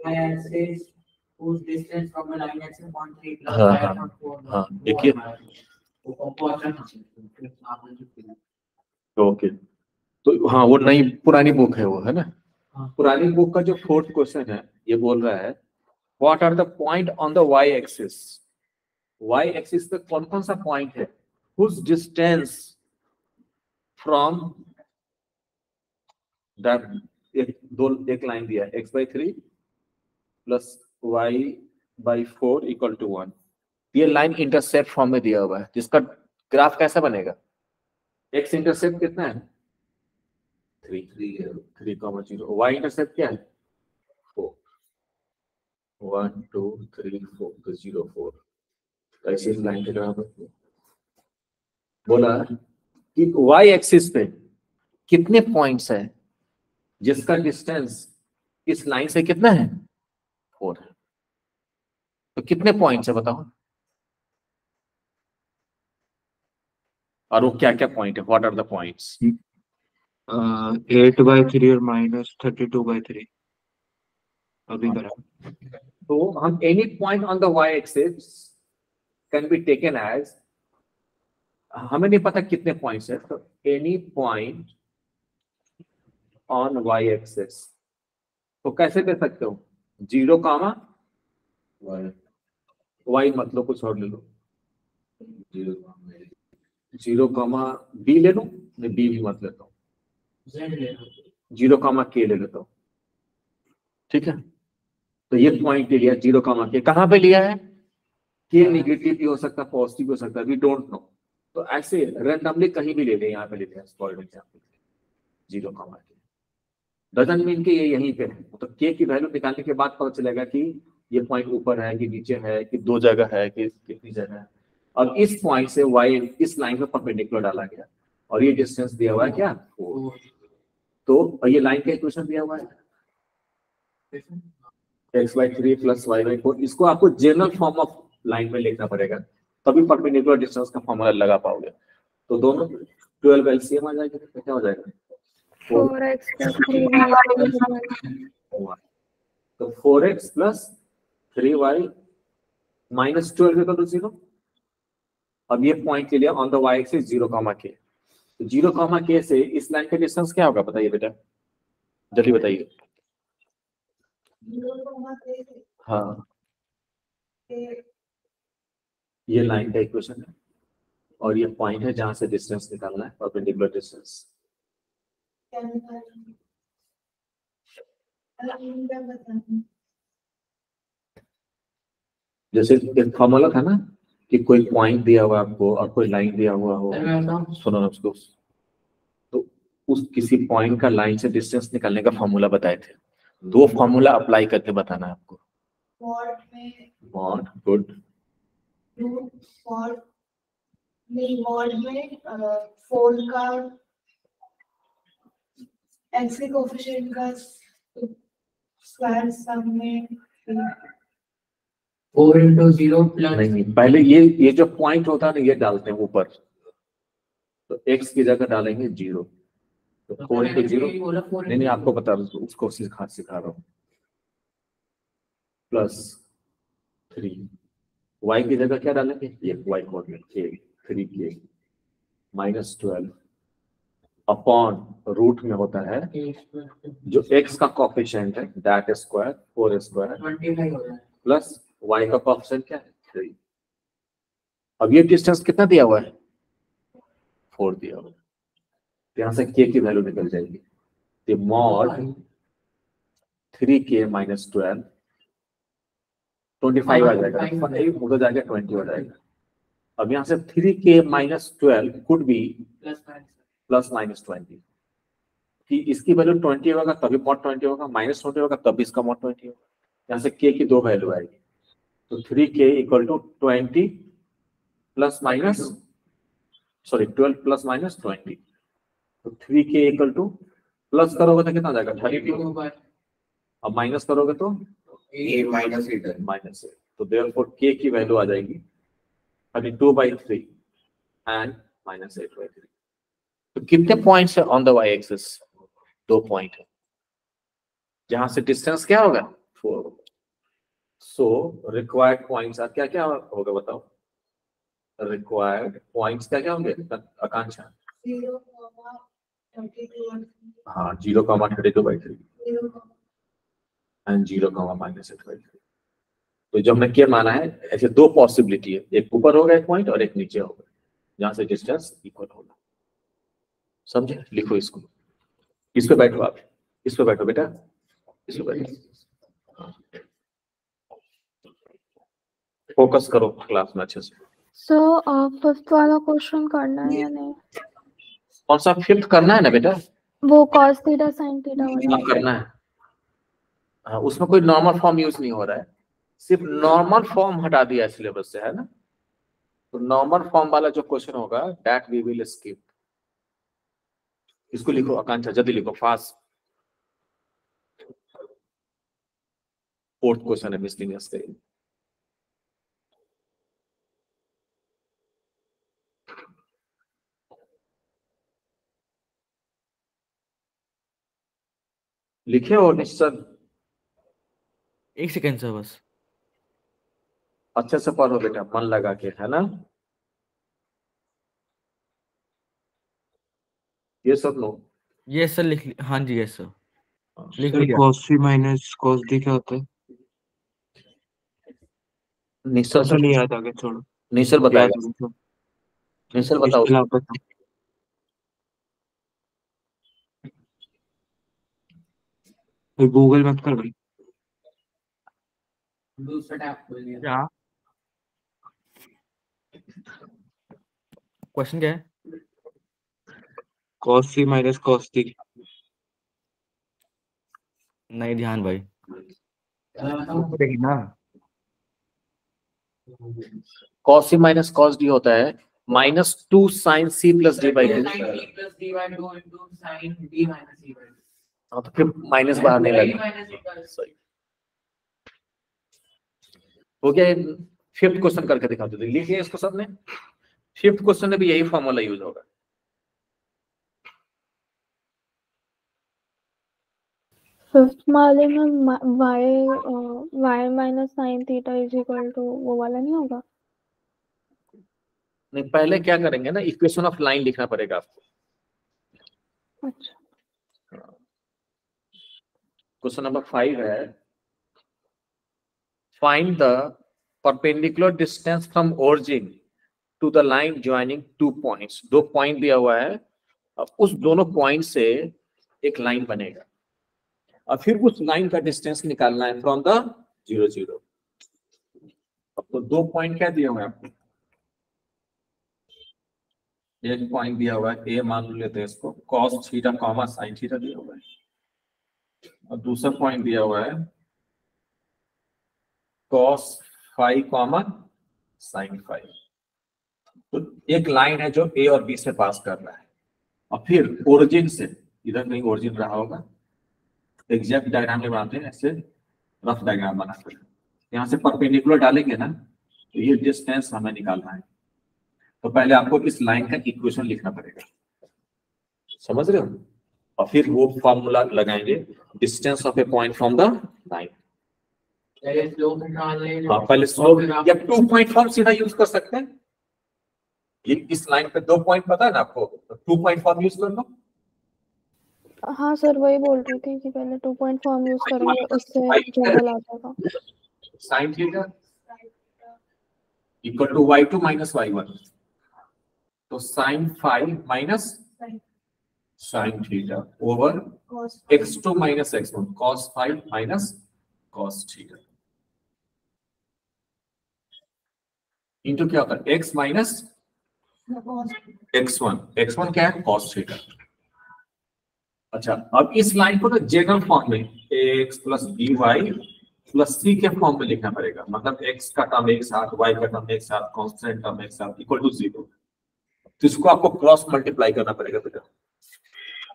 y-axis whose distance from the line axis 0.3 plus हाँ, 5.4 हाँ, देखिए ओके। तो हाँ, वो नई पुरानी बुक है वो, है ना। पुरानी बुक का जो 4th क्वेश्चन है ये बोल रहा है what are the point on the Y axis. Y axis पे कौन कौन सा पॉइंट है whose distance from that एक लाइन दिया है x/3 plus y/4 equal to 1। ये लाइन इंटरसेप्ट फॉर्म में दिया हुआ है जिसका ग्राफ कैसा बनेगा। x इंटरसेप्ट कितना है 3,0, y इंटरसेप्ट क्या है 4, 1 2 3 4 तो 0 4। ऐसे लाइन के ग्राफ बोला कि y एक्सिस पे कितने पॉइंट्स है जिसका डिस्टेंस इस लाइन से कितना है 4 है। तो कितने पॉइंट्स है बताओ, और वो क्या क्या पॉइंट है, व्हाट आर द पॉइंट्स। 8/3 और -32/3 अभी करा। तो हम any point on the Y axis can be taken as, हमें नहीं पता कितने पॉइंट्स है, तो any point on Y axis तो कैसे दे सकते हो 0, वाई मतलब कुछ और ले लो 0, बी ले लो, मैं बी भी मत लेता हूँ 0, के ले लेता हूँ। ठीक है, तो ये पॉइंट ले लिया 0, के। कहां पे लिया है के निगेटिव भी हो सकता है पॉजिटिव भी हो सकता है, वी डोंट नो। तो ऐसे रैंडमली कहीं भी ले लें, यहाँ पे लेते हैं फॉर एग्जांपल 0, के। डजंट मीन कि ये यहीं पे है, तो के की वैल्यू निकालने के बाद पता चलेगा कि ये पॉइंट ऊपर है कि नीचे है कि दो जगह है कि कितनी जगह है। और इस पॉइंट से वाई इस लाइन में परपेंडिकुलर डाला गया और ये डिस्टेंस दिया हुआ है क्या 4। तो ये लाइन का इक्वेशन दिया हुआ है x/3 प्लस y/4। इसको आपको जनरल फॉर्म ऑफ लाइन में लिखना पड़ेगा तभी परपेंडिकुलर डिस्टेंस का फॉर्मूला लगा पाओगे। तो दोनों 12 एलसीएम आ जाएगा तो क्या हो जाएगा 4x plus 3y तो 4x plus 3y minus 12 equal to 0। अब ये पॉइंट के लिए ऑन द वाई एक्सिस 0, के। 0, के से इस लाइन का डिस्टेंस क्या होगा बताइए बेटा, जल्दी बताइए। हाँ, ये लाइन का इक्वेशन है और ये पॉइंट है जहां से डिस्टेंस निकालना है, परपेंडिकुलर डिस्टेंस। जैसे एक फॉर्मूला था ना कि कोई पॉइंट दिया हुआ आपको और कोई लाइन दिया हुआ हो, सुनो ना उसको, तो उस किसी पॉइंट का लाइन से डिस्टेंस निकालने का फॉर्मूला बताए थे, दो फॉर्मूला अप्लाई करके बताना है आपको। मॉड गुड मॉड में 4 का x के कोएफिशिएंट का स्क्वायर सम में 4 into 0 plus नहीं, पहले ये जो पॉइंट होता है ना ये डालते हैं ऊपर, तो x की जगह डालेंगे 0, तो 4 into 0 नहीं आपको बता रहा हूँ, उसको सिखा रहा हूँ, प्लस 3 y की जगह क्या डालेंगे ये y coordinate k 3k minus 12 upon root में होता है जो x का कोएफिशिएंट है दैट स्क्वायर 4 स्क्वायर 25 हो रहा है प्लस y का कोएफिशिएंट क्या है 3। अब ये डिस्टेंस कितना दिया हुआ है 4 दिया हुआ है, तो यहाँ से k की वैल्यू निकल जाएगी, तो मॉड 3k माइनस 12 25 आ जाएगा, उधर जाके 20 हो जाएगा। अब यहाँ से 3k minus 12 could be plus minus 20, कि इसकी वैल्यू 20 होगा तभी मॉड 20 होगा, माइनस 20 होगा तभी इसका मॉड 20 होगा। यहाँ से k की दो वैल्यू आएगी, तो 3k equal to 20 plus minus 12 plus minus 20, तो 3k इक्वल टू प्लस करोगे तो कितना जाएगा 32, अब माइनस करोगे तो माइनस 8, तो देयरफॉर k की वैल्यू आ जाएगी 32/3 एंड माइनस 8/3। तो कितने पॉइंट्स है on the Y axis, 2 point है जहां से डिस्टेंस क्या होगा 4 होगा। सो रिक्वायर्ड पॉइंट्स क्या क्या होगा बताओ? रिक्वायर्ड पॉइंट्स क्या क्या होंगे आकांक्षा? 0,32 हाँ 0,32/3 0, एंड 0,-8/3। तो जब हमने क्या माना है, ऐसे दो पॉसिबिलिटी है, एक ऊपर होगा एक पॉइंट और एक नीचे होगा, जहां से डिस्टेंस इक्वल होगा। समझे? लिखो इसको। इस पे बैठो आप, इस पे बैठो बेटा, इस पे बैठो, फोकस करो क्लास में अच्छे से। सर फिफ्थ वाला क्वेश्चन करना है या नहीं? कौन सा फिफ्थ करना है ना बेटा? वो cos थीटा sin थीटा वाला। हाँ करना है। हाँ, उसमें कोई नॉर्मल फॉर्म यूज नहीं हो रहा है, सिर्फ नॉर्मल फॉर्म हटा दिया है सिलेबस से, है ना? तो नॉर्मल फॉर्म वाला जो क्वेश्चन होगा दैट वी विल स्किप। इसको लिखो आकांक्षा, जल्दी लिखो फास्ट। फोर्थ क्वेश्चन है मिसलिनियस का। लिखे हो निश्चल? एक सेकेंड सर बस। अच्छे से पढ़ो बेटा, मन लगा के, है ना? ये सब नो। ये सर लिख ली, हाँ जी यस सर लिख सर लिया। cos c minus cos d क्या होता है? निश्चल ऐसा नहीं याद, आगे छोड़ो। निश्चल याद बताएगा। है तो निश्चल बताओ। इसके अलावा बताओ। गूगल मत कर भाई। दूसरा टैब खोल लिया। क्या क्वेश्चन क्या है? cos c minus cos d। नहीं ध्यान भाई, बताओ। देखिए ना। cos c minus cos d होता है -2 sin c plus d by 2। sin t plus d by 2 into sin d minus e by 2। हाँ, तो फिर माइनस बाहर नहीं Sin लगा। minus e by 2। सही हो गया। फिफ्थ क्वेश्चन करके दिखा दो, लिखिए इसको सबने। फिफ्थ क्वेश्चन में भी यही फॉर्मूला यूज होगा। फिफ्थ वाले में y minus sin theta is equal to वो वाला नहीं होगा? नहीं, पहले क्या करेंगे ना, इक्वेशन ऑफ लाइन लिखना पड़ेगा आपको। अच्छा। क्वेश्चन नंबर 5 है, find the perpendicular distance from origin to the line joining two points. दो पॉइंट दिया हुआ है, अब उस दोनों पॉइंट से एक लाइन बनेगा और फिर उस लाइन का डिस्टेंस निकालना है फ्रॉम द 0 0। अब तो दो पॉइंट क्या दिया हुआ है आपको? एक पॉइंट दिया हुआ है ए, मान लेते हैं इसको cos theta comma sin theta दिया हुआ है, और दूसरा पॉइंट दिया हुआ है cos phi comma sin phi. तो एक लाइन है जो ए और बी से पास कर रहा है, और फिर ओरिजिन से, इधर कहीं ओरिजिन रहा होगा, एग्जैक्ट डायग्राम में बनाते हैं, ऐसे रफ डायग्राम बनाते हैं, यहाँ से परपेंडिकुलर डालेंगे ना, तो ये डिस्टेंस हमें निकालना है। तो पहले आपको इस लाइन का इक्वेशन लिखना पड़ेगा, समझ रहे हो? और फिर वो फॉर्मूला लगाएंगे, distance of A point from the line. पहले स्लोप निकाल ले। हाँ, पहले स्लोप या 2 पॉइंट फॉर्म सीधा यूज कर सकते हैं। ये इस लाइन पे 2 पॉइंट पता है ना आपको, तो 2 पॉइंट फॉर्म यूज कर लो। हाँ सर वही बोल रही थी कि पहले 2 पॉइंट फॉर्म यूज करेंगे, उससे जनरल आ जाएगा। sin theta equal to y2 minus y1, तो sin phi minus sin theta over cos x2 minus x1 cos phi minus cos theta into क्या होता है x माइनस x1 क्या है cos थीटा। अच्छा, अब इस लाइन को ना जनरल फॉर्म में x plus dy plus c के फॉर्म में लिखना पड़ेगा, मतलब x का टर्म एक साथ, y का टर्म एक साथ, कांस्टेंट टर्म एक साथ इक्वल टू 0। तो इसको आपको क्रॉस मल्टीप्लाई करना पड़ेगा बेटा।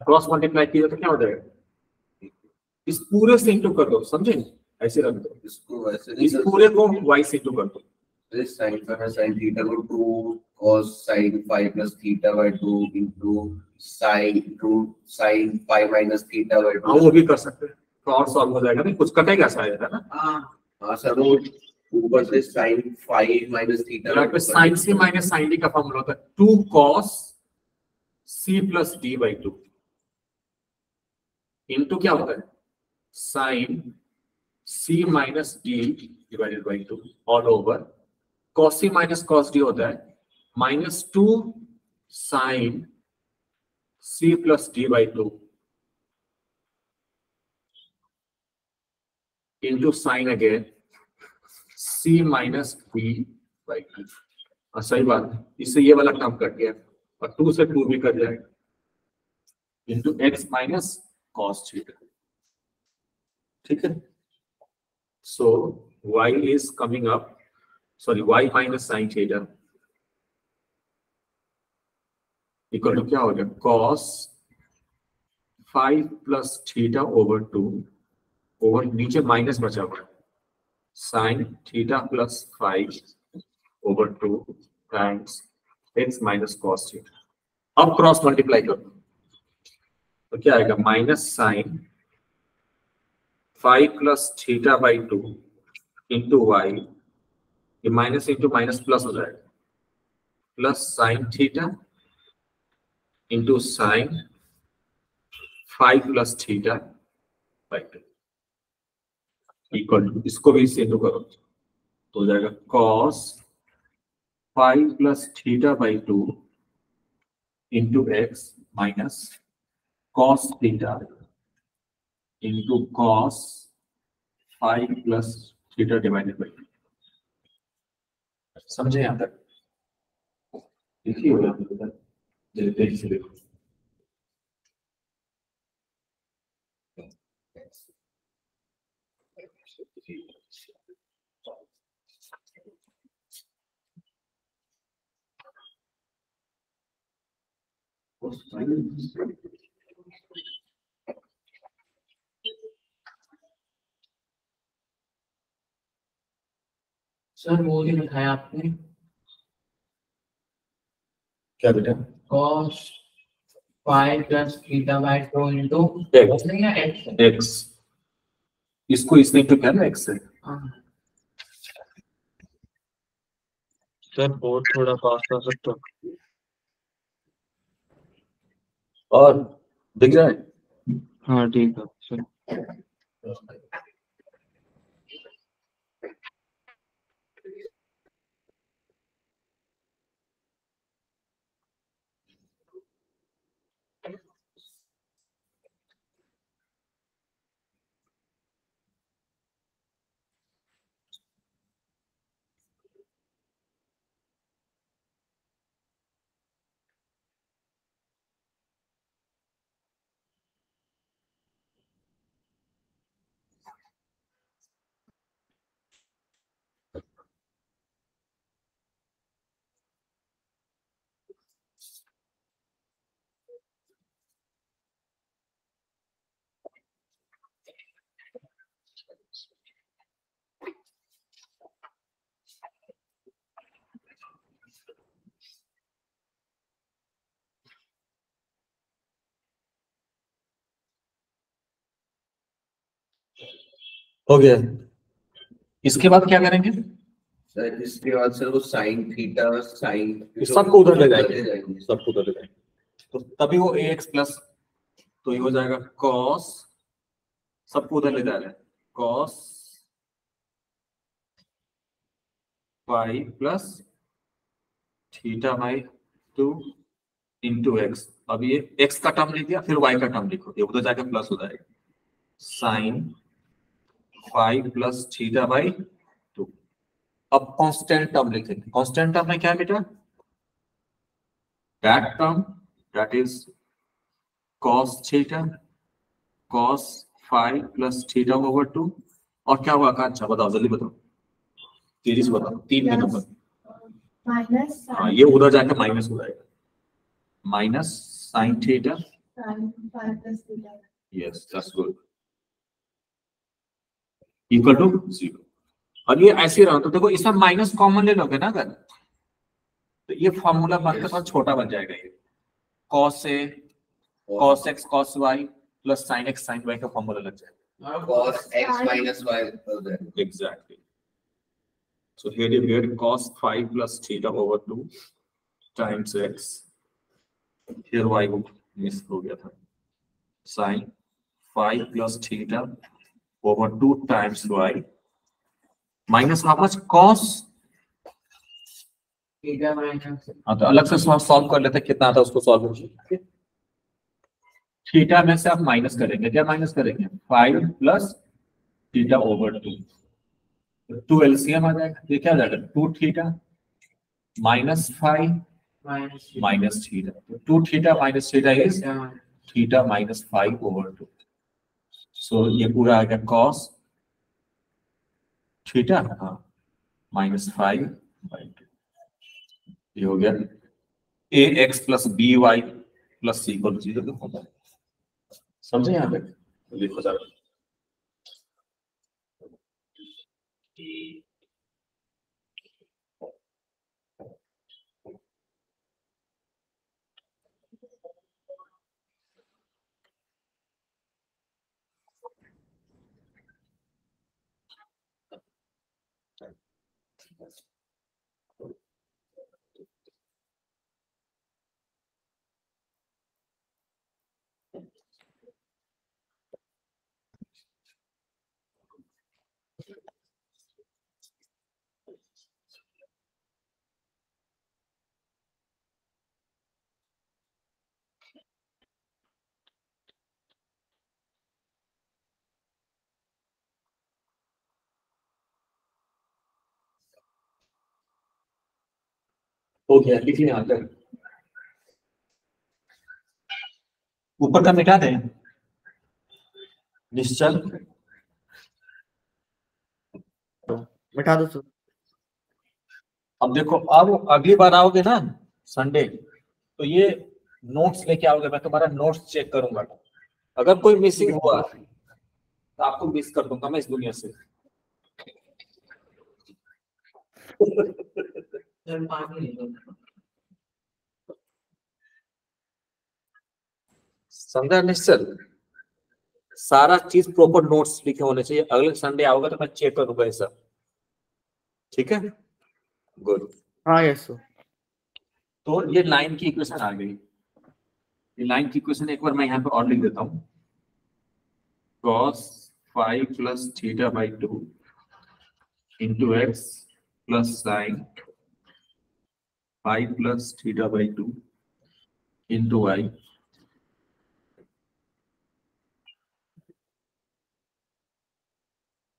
क्रॉस मल्टीप्लाई किया तो क्या हो जाएगा, इस पूरे से इंटू कर दो, समझे? ऐसे रख दो इसको वैसे इस पूरे को y से इंटू कर दो। this sin phi sin theta को 2 cos sin phi plus theta by 2 into sin phi minus theta by 2। हाँ, वो भी कर सकते हैं, क्रॉस सॉल्व हो जाएगा, नहीं कुछ कटेगा शायद, है ना? हाँ हाँ सर, वो ऊपर से sin 5 minus theta यहाँ पे sin c minus sin d का फॉर्मूला होता है 2 cos c plus d by 2 into क्या होता है sin c minus d divided by 2 all over cos c minus cos d होता है -2 sin c plus d by 2 into sin again c minus d by 2। सही बात है, इससे ये वाला टर्म कट गया और 2 से 2 भी कट जाएगा into x minus cos theta। ठीक है, so y is coming up, sorry, y minus sin theta equal to क्या हो गया cos 5 plus theta over 2 over नीचे माइनस बचा हुआ है sin theta plus 5 over 2 times x minus cos theta. अब क्रॉस मल्टीप्लाई करो तो क्या आएगा minus sin 5 plus theta by 2 into Y, ये माइनस इंटू माइनस प्लस हो जाएगा plus sin theta into sin 5 plus theta by 2 equal to, इसको भी इससे इंटू करो तो हो जाएगा cos 5 plus theta by 2 into x minus cos theta into cos 5 plus theta divided by 2। समझे यहां तक? देखिए हो गया, तेजी से देखो। सर वो भी बताया आपने क्या बेटा? cos 5 plus theta by 2 into x, इसको इसने इंटू किया ना x से। सर बोर्ड थोड़ा पास कर सकते हो? और दिख रहा है? हाँ ठीक है सर। हो गया, इसके बाद क्या करेंगे? सर इसके बाद सर वो sin थीटा sin सबको उधर ले जाएंगे, सबको उधर ले जाएंगे तो तभी वो ax प्लस, तो ये हो जाएगा cos, सबको उधर ले जाएगा cos 5 plus theta by 2 into x. अब ये x का टर्म लिख दिया, फिर y का टर्म लिखो, ये उधर जाकर प्लस हो जाएगा sin 5 प्लस थीटा बाई 2। अब कांस्टेंट टर्म लिखेंगे, कांस्टेंट टर्म में क्या है बेटा? That term that is cos theta cos 5 plus theta over 2 और क्या हुआ? अच्छा बताओ, जल्दी बताओ, तेजी से बताओ, 3 के नंबर। माइनस हाँ, ये उधर जाकर माइनस हो जाएगा, minus sin theta, sin 5 plus theta। Yes that's good, equal to 0। और ये ऐसे रहा तो देखो इसमें माइनस कॉमन ले लोगे ना अगर, तो ये फॉर्मूला बनकर थोड़ा छोटा बन जाएगा, ये cos a cos x cos y plus sin x sin y का फॉर्मूला लग जाएगा। cos x minus y हो जाएगा। Exactly, So here you get cos 5 plus theta over 2 times x. Here y को मिस हो गया था. Sin 5 plus theta over 2 times y minus how much cos. Theta minus हाँ तो अलग से सॉल्व कर लेते हैं, कितना आता है उसको सॉल्व करिए. थीटा में से आप माइनस करेंगे, क्या माइनस करेंगे 5 प्लस थीटा ओवर 2. 2 एलसीएम आ जाएगा, ये क्या आ जाएगा 2 theta minus 5 minus minus theta. तो 2 theta minus theta is theta minus 5 over 2. So ये पूरा आ गया कॉस थीटा हाँ माइनस 5 बाई 2. ये हो गया a x plus b y plus c equal to 0. समझे यहाँ तक? लिखो जरा. हो गया, लिख लें यहाँ तक. ऊपर का मिटा दें निश्चल. मिटा दो सर. अब देखो, अब अगली बार आओगे ना संडे, तो ये नोट्स लेके आओगे, मैं तुम्हारा नोट्स चेक करूंगा. अगर कोई मिसिंग हुआ तो आपको मिस कर दूंगा मैं इस दुनिया से. समझा निश्चल? सारा चीज प्रॉपर नोट्स लिखे होने चाहिए. अगले संडे आओगे तो मैं चेक करूंगा ये सब. ठीक है, गुड. हाँ यस सर. तो ये लाइन की इक्वेशन आ गई. ये लाइन की इक्वेशन एक बार मैं यहाँ पे और लिख देता हूँ. cos 5 plus theta by 2 into x plus sin 5 plus theta by 2 into y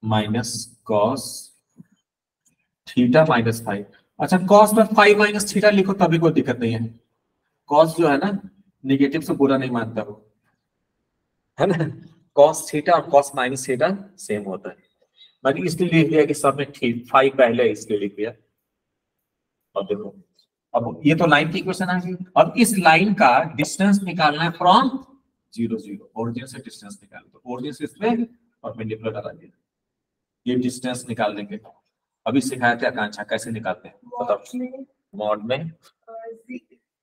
minus cos theta minus 5. अच्छा, cos में 5 माइनस थीटा लिखो तभी कोई दिक्कत नहीं है. cos जो है ना निगेटिव से बुरा नहीं मानता वो, है ना. cos थीटा और cos माइनस थीटा सेम होता है. मैंने इसलिए लिख दिया कि सब में ठीक 5 पहले है, इसलिए लिख दिया. अब देखो, अब ये तो लाइन की इक्वेशन आ गई. अब इस लाइन का डिस्टेंस निकालना है फ्रॉम 0 0. ओरिजिन से डिस्टेंस निकालना, तो ओरिजिन से इसमें परपेंडिकुलर डाला गया. ये डिस्टेंस निकाल देंगे. अभी सिखाया था आकांक्षा कैसे निकालते हैं, बताओ. मॉड में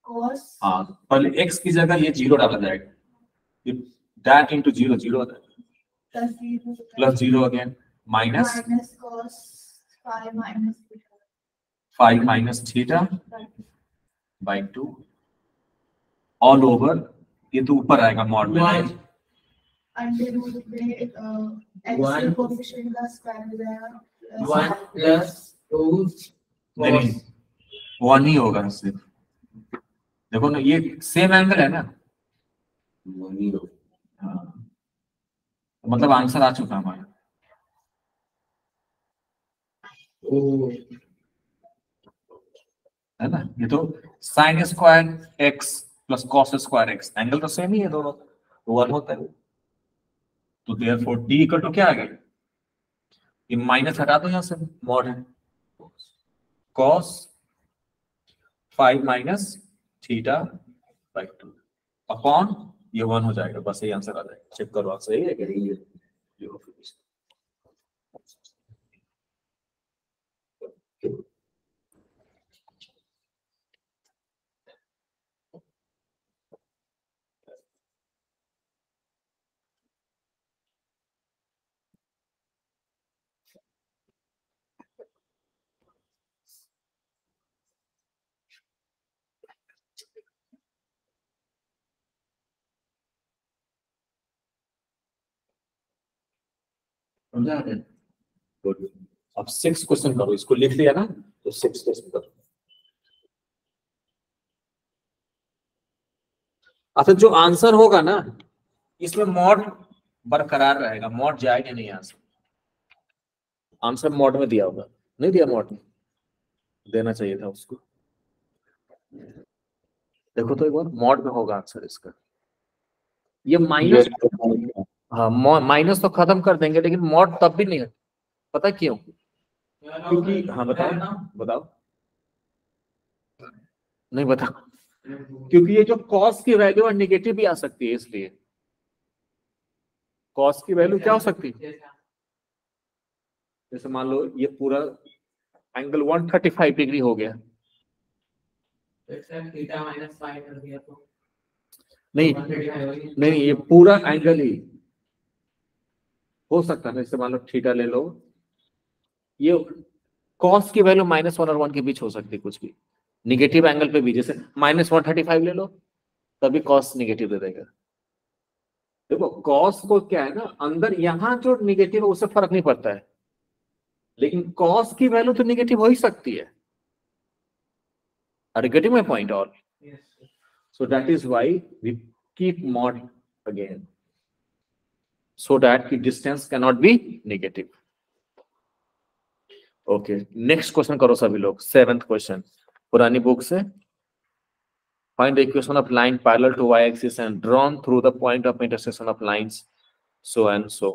cos हाँ, पहले x की जगह ये 0 डाला जाएगा. that into 0 0 हो जाएगा. plus 0 plus 0 again minus minus cos 5 minus 5 minus theta by 2 all over. ये तो ऊपर आएगा मॉड में. under root में x One. के कोएफिशिएंट का स्क्वायर हो जाएगा 1 plus 2 नहीं, 1 ही होगा सिर्फ. देखो ना, ये सेम एंगल है ना. हाँ. तो मतलब आंसर आ चुका हमारा. है ना. ये तो sine square x plus cos square x, angle तो सेम ही है दोनों, तो 1 होता है. तो देयरफॉर d इक्वल टू क्या आ गया, ये माइनस हटा दो यहाँ से, मॉड है cos 5 minus theta by 2 upon ये 1 हो जाएगा. बस यही आंसर आ जाएगा. चेक करो आप सही है क्या. ये हो फिर. समझा आपने? गुड। अब 6 क्वेश्चन करो, इसको लिख लिया ना, तो 6 क्वेश्चन करो। अच्छा, जो आंसर होगा ना इसमें मॉड बरकरार रहेगा, मॉड जाएगा नहीं आंसर। आंसर मॉड में दिया होगा, नहीं दिया मॉड में, देना चाहिए था उसको। देखो तो एक बार, मॉड में होगा आंसर इसका। ये माइनस, हाँ माइनस तो खत्म कर देंगे, लेकिन मॉड तब भी नहीं है। पता क्यों? क्योंकि, हाँ बताओ बताओ, नहीं बताओ, क्योंकि ये जो कॉस की वैल्यू है निगेटिव भी आ सकती है, इसलिए कॉस की वैल्यू क्या हो सकती है। जैसे मान लो ये पूरा एंगल 135 डिग्री हो गया, थीटा माइनस 5 कर दिया तो नहीं 135 हो गई। नहीं, ये पूरा एंगल ही हो सकता है ना। जैसे मान लो थीटा ले लो, ये कॉस की वैल्यू -1 और 1 के बीच हो सकती है, कुछ भी निगेटिव एंगल पे भी। जैसे -135 ले लो, तभी कॉस निगेटिव दे देगा। देखो कॉस को क्या है ना, अंदर यहाँ जो निगेटिव है उससे फर्क नहीं पड़ता है, लेकिन कॉस की वैल्यू तो निगेटिव हो ही सकती है। Are you getting my point? All so that is why we keep mod again, so that the distance cannot be negative. Okay, next question करो सभी लोग। 7th question पुरानी बुक से। Find the equation of line parallel to y-axis and drawn through the point of intersection of lines, so and so.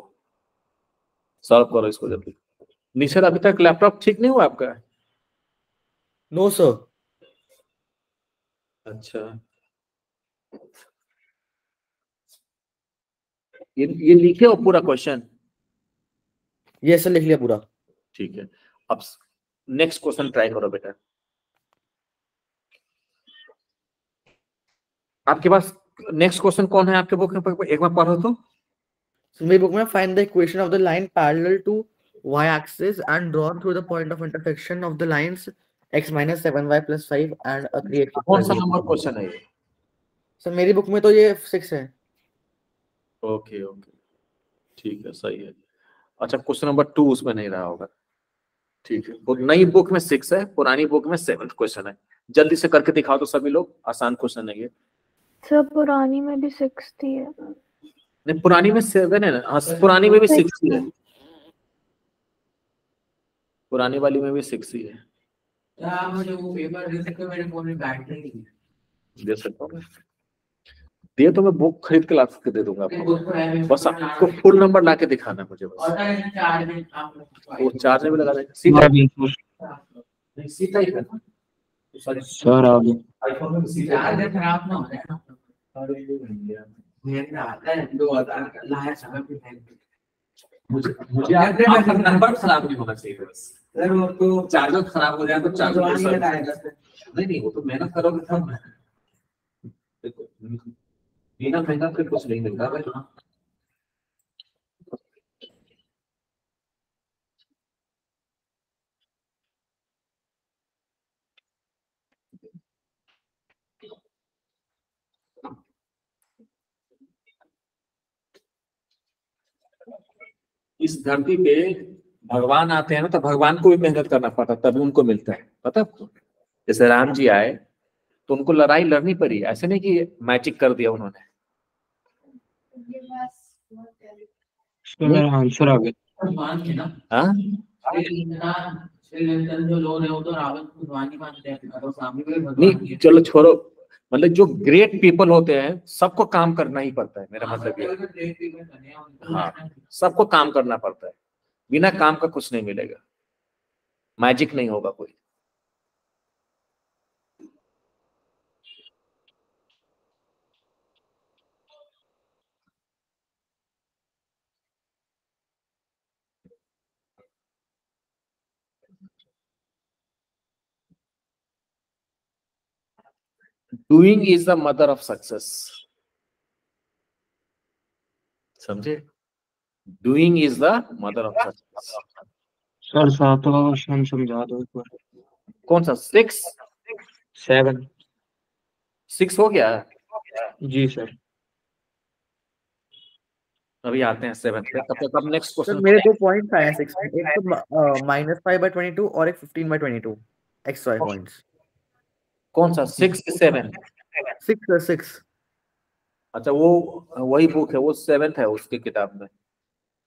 Solve करो इसको जल्दी। निशर, अभी तक लैपटॉप ठीक नहीं हुआ आपका? No sir. अच्छा, ये लिखे हो पूरा क्वेश्चन? ये सर लिख लिया पूरा। ठीक है, अब नेक्स्ट क्वेश्चन ट्राई करो बेटा। आपके पास नेक्स्ट क्वेश्चन कौन है आपके बुक में, एक बार पढ़ो तो। मेरी बुक में find the equation of the line parallel to y axis and drawn through the point of intersection of the lines x minus 7y plus 5 and a 3x. कौन सा नंबर क्वेश्चन है ये? सर मेरी book में तो ये 6 है। Okay okay, ठीक है, सही है। अच्छा, क्वेश्चन नंबर 2 उसमें नहीं रहा होगा, ठीक है। नई बुक में 6 है, पुरानी बुक में 7th क्वेश्चन है। जल्दी से करके दिखाओ तो सभी लोग, आसान क्वेश्चन है ये। सर पुरानी में भी 6 थी है। नहीं, पुरानी में 7 है ना। हाँ, पुरानी में भी 6 ही है, पुरानी वाली में भी 6 ही है। क्या मुझे वो पेपर दे सकते हो? मेरे फोन में बैटरी नहीं है। दे सकता हूँ, दिए तो मैं बुक खरीद के ला के दे दूंगा आपको, बस आपको फुल नंबर ला के दिखाना है मुझे बस। और चार्ज में आप वो चार्ज में भी लगा देंगे। सी टाइप नहीं, सी टाइप है ना सर आगे आईफोन में सी चार्ज टाइप। खराब ना हो जाए ना। अरे भैया, मेरा आता है 2000 का लाया समय पे है। मुझे आपका नंबर खराब नहीं होना चाहिए बस। सर वो तो चार्जर खराब हो जाए तो चार्जर जवानी में आएगा सर। नहीं, वो तो मेहनत करोगे तब ना। देखो, बिना मेहनत के कुछ नहीं मिलता भाई। इस धरती पे भगवान आते हैं ना, तो भगवान को भी मेहनत करना पड़ता तभी उनको मिलता है, पता आपको? जैसे राम जी आए तो उनको लड़ाई लड़नी पड़ी, ऐसे नहीं कि मैजिक कर दिया उन्होंने। ये बस बहुत है। सर मेरा आंसर आ गया। भगवान है ना। हाँ, श्रीलंकन जो लोग हैं वो तो रावण को भगवान ही मानते हैं, और सामने कोई भगवान नहीं चलो छोड़ो, मतलब जो ग्रेट पीपल होते हैं सबको काम करना ही पड़ता है, मेरा मतलब ये है। हाँ, सबको काम करना पड़ता है, बिना काम का कुछ नहीं मिलेगा, मैजिक नहीं होगा कोई। Doing is the mother of success, समझे? Doing is the mother of success. Sir 7वां क्वेश्चन समझा दो एक बार। कौन सा? 6 7 हो गया? जी सर। अभी आते हैं 7 पे, तब तक अब नेक्स्ट सर क्वेश्चन। मेरे 2 पॉइंट्स आए हैं 6 में, एक तो -5/22 और एक 15/22 xy पॉइंट्स। कौन सा 6 7? 6 अच्छा वो वही बुक है, वो 7th है उसकी किताब में।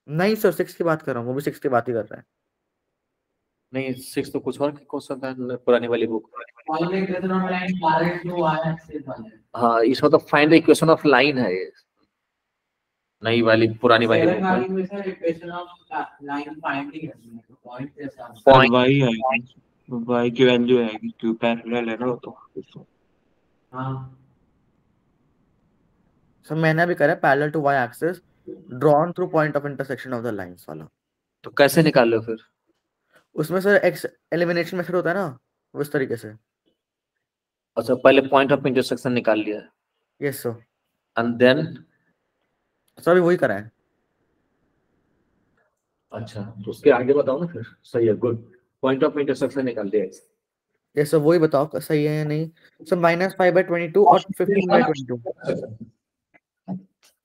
नहीं सर 6 की बात कर रहा हूँ, वो भी 6 की बात ही कर रहा है। नहीं 6 तो कुछ और क्वेश्चन था पुरानी वाली book. Find the equation of line parallel to y-axis वाला है। हाँ इसमें तो find the equation of line है ये, नई वाली पुरानी वाली Seven बुक वाली में। में sir equation of line finding है, तो point के साथ। सर y आएगी, y की वैल्यू आएगी क्योंकि पैरेलल है ना वो तो। हाँ सर मैंने अभी करा parallel to y axis drawn through point of intersection of the lines वाला। तो कैसे निकाल लो फिर? उसमें सर एक्स एलिमिनेशन मेथड होता है ना, वो इस तरीके से। अच्छा पहले पॉइंट ऑफ इंटरसेक्शन निकाल लिया yes sir, and then. Sir अभी वही करा है। अच्छा तो उसके आगे बताओ ना फिर। सही है, गुड। पॉइंट ऑफ इंटरसेक्शन निकाल दिया। यस सर वही बताओ सही है या नहीं। सर -5/22 और 15/22।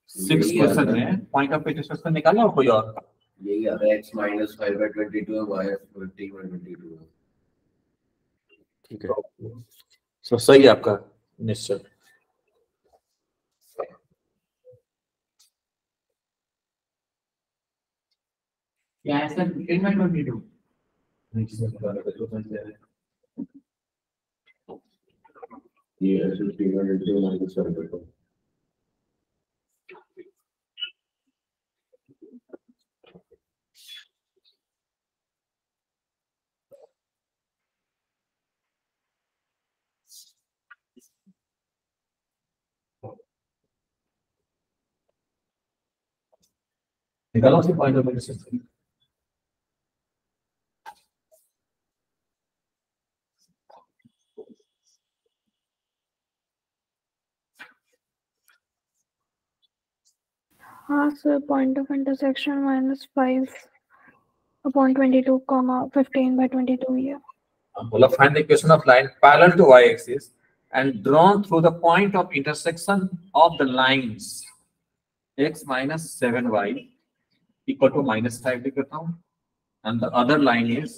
6 क्वेश्चन में पॉइंट ऑफ इंटरसेक्शन निकालना और कोई और? यही आता है x -5/22 है, y 15/22 है। ठीक है तो सही है आपका निश्चय। क्या है सर 15/22? ये 15/22 -5/22। निकालो से पॉइंट ऑफ इंटरसेक्शन। हाँ सर, पॉइंट ऑफ इंटरसेक्शन -5/22, 15/22 ये। बोला find the equation of line parallel to y axis and drawn through the point of intersection of the lines x minus 7y equal to -5 लिख देता हूँ, and the other line is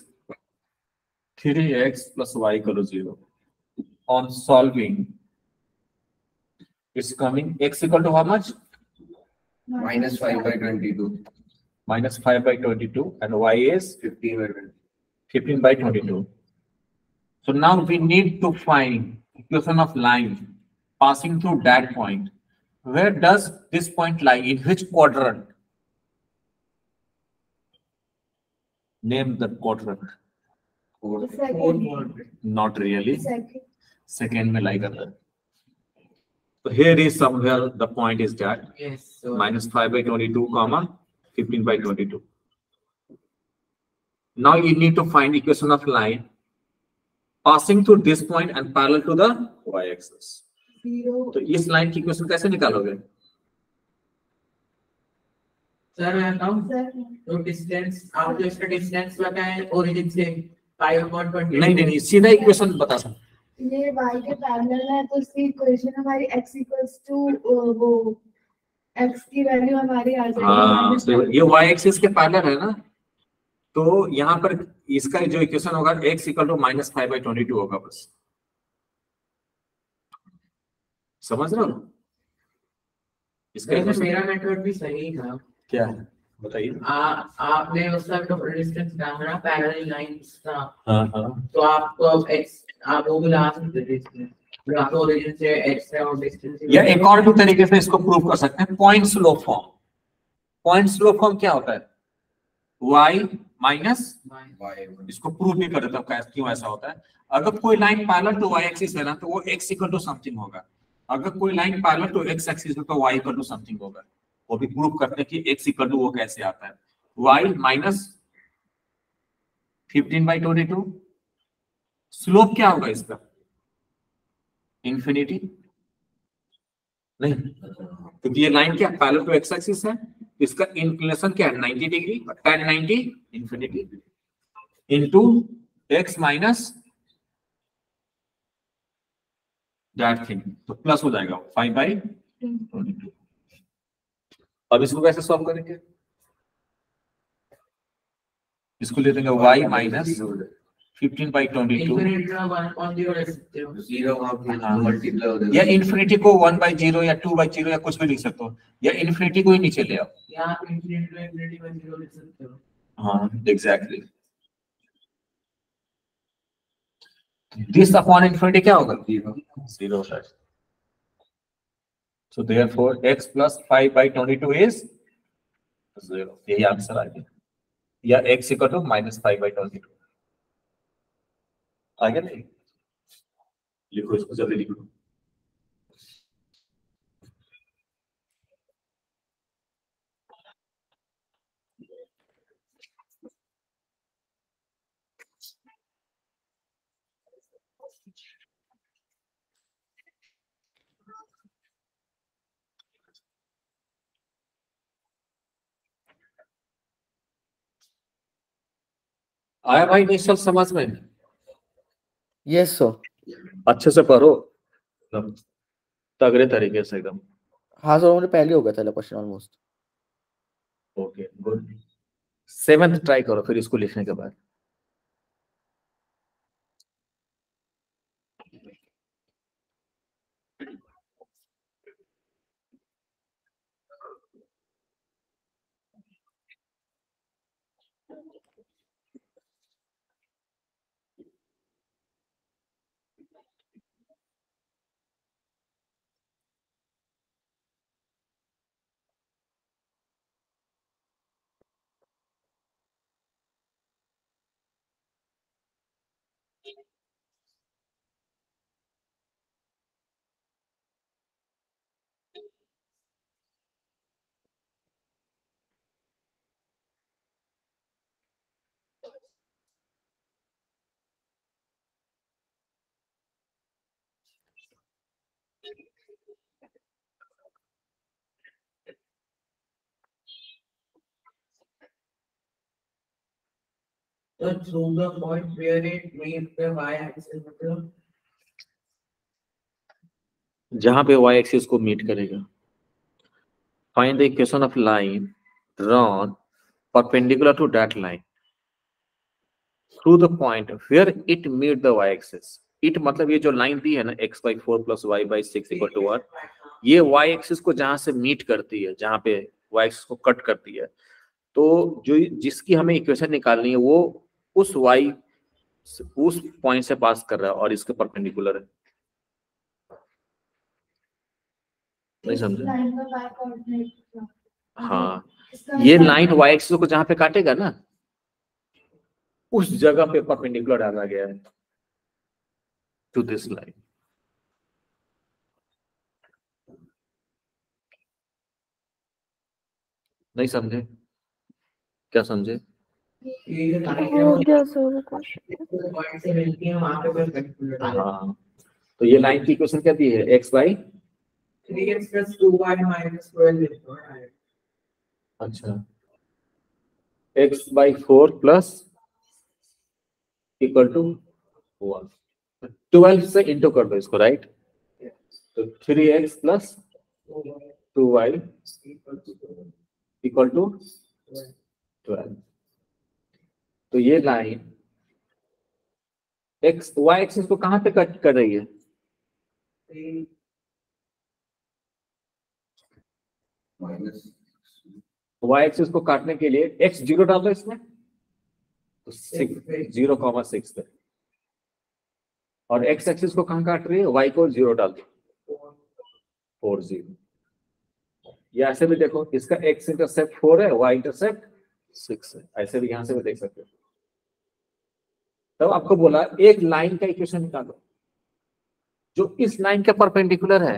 3x plus y equal to 0. On solving, it's coming x equal to how much? -5/22, -5/22, and y is 15/22. 15/22. So now we need to find equation of line passing through that point. Where does this point lie? In which quadrant? Name the quadrant. Second. Not really. Second. Second में lie करता है. So here is somewhere the point is that Yes. So -5/22, 15/22. Now you need to find equation of line passing through this point and parallel to the y-axis. 0. तो इस line की equation कैसे निकालोगे? Sir मैं बताऊं, Sir, तो distance आप जो इसका डिस्टेंस बताएं ओरिजिन से 5/22। नहीं सीधा इक्वेशन बता सकते। ये y के पैरेलल है तो इसकी इक्वेशन हमारी x इक्वल्स टू वो x की वैल्यू हमारी आ हाँ जाएगी तो ये y एक्सिस के पैरेलल है ना, तो यहाँ पर इसका जो इक्वेशन होगा x इक्वल टू -5/22 होगा बस। समझ रहे हो? इसका वैसे equation मेरा मेथड भी सही था। क्या है बताइए। आपने उसका तो डिस्टेंस डालना पैरेलल लाइंस का, हाँ तो आपको x आप वो भी ला सकते थे इसमें, आप ओरिजिन से x है और डिस्टेंस। या एक और भी तरीके से इसको प्रूव कर सकते हैं, point slope form. Point slope form क्या होता है? y माइनस, इसको प्रूव भी कर देता हूं क्यों ऐसा होता है। अगर कोई line parallel to y axis है ना, तो वो x इक्वल टू समथिंग होगा। अगर कोई line parallel to x axis है तो y इक्वल टू समथिंग होगा। वो भी प्रूव करते हैं कि x इक्वल टू वो कैसे आता है। y minus 15/22। स्लोप क्या होगा इसका? इंफिनिटी नहीं, क्योंकि ये लाइन क्या पैरेलल टू x एक्सिस है, इसका इंक्लिनेशन क्या है 90 degree, tan 90 infinity into x minus that thing, तो प्लस हो जाएगा 5/22। अब इसको कैसे सॉल्व करेंगे? इसको ले देंगे y माइनस 15/22 या इन्फिनिटी को 1/0 या 2/0 या कुछ भी लिख सकते हो, या इन्फिनिटी को ही नीचे ले आओ। हाँ एग्जैक्टली, दिस अपॉन इन्फिनिटी क्या होगा? 0 है। So therefore x plus 5/22 is 0। यही आंसर आ गया, या x इक्वल टू -5/22 आ गया। नहीं लिखो इसको, जल्दी लिखो। आया भाई निश्चल समझ में? Yes sir. अच्छे से पढ़ो, तगड़े तरीके से एकदम। हाँ सर, मुझे पहले हो गया था question almost. Okay good. 7th try करो फिर इसको लिखने के बाद। So through the point where it meets the y-axis, मतलब जहां पे y एक्सिस को मीट करेगा, find the equation of line drawn perpendicular to that line through the point where it meet the y axis. It मतलब ये जो line दी है ना x/4 + y/6 = 1, ये y एक्सिस को जहां से मीट करती है, जहां पे y एक्सिस को कट करती है, तो जो जिसकी हमें इक्वेशन निकालनी है वो उस पॉइंट से पास कर रहा है और इसके परपेंडिकुलर है। नहीं समझे? लाइन का y कोऑर्डिनेट। हाँ, ये लाइन y एक्सिस को जहां पे काटेगा ना, उस जगह पे परपेंडिकुलर डाला गया है टू दिस लाइन। नहीं समझे? क्या समझे? ये जो लाइन है हो वो गया सर क्वेश्चन। पॉइंट से मिलती है, वहां पे परपेंडिकुलर है। हाँ, तो ये लाइन की इक्वेशन क्या दी है? x/, 3x + 2y - 12 लिखो है। अच्छा, x/4 प्लस इक्वल टू 1। 12 से इंटू कर दो इसको, राइट? तो 3x + 2y इक्वल टू 12। तो ये लाइन y एक्सिस को कहां पे कट कर रही है? y एक्सिस को काटने के लिए x 0 डाल दो इसमें, तो 0,6 पे, और x एक्सिस को कहां काट रही है? y को 0 डाल दो, 4 0। या ऐसे भी देखो, इसका x इंटरसेप्ट 4 है, y इंटरसेप्ट 6 है, ऐसे भी यहां से भी देख सकते हो। तब आपको बोला एक लाइन का इक्वेशन निकालो जो इस लाइन के परपेंडिकुलर है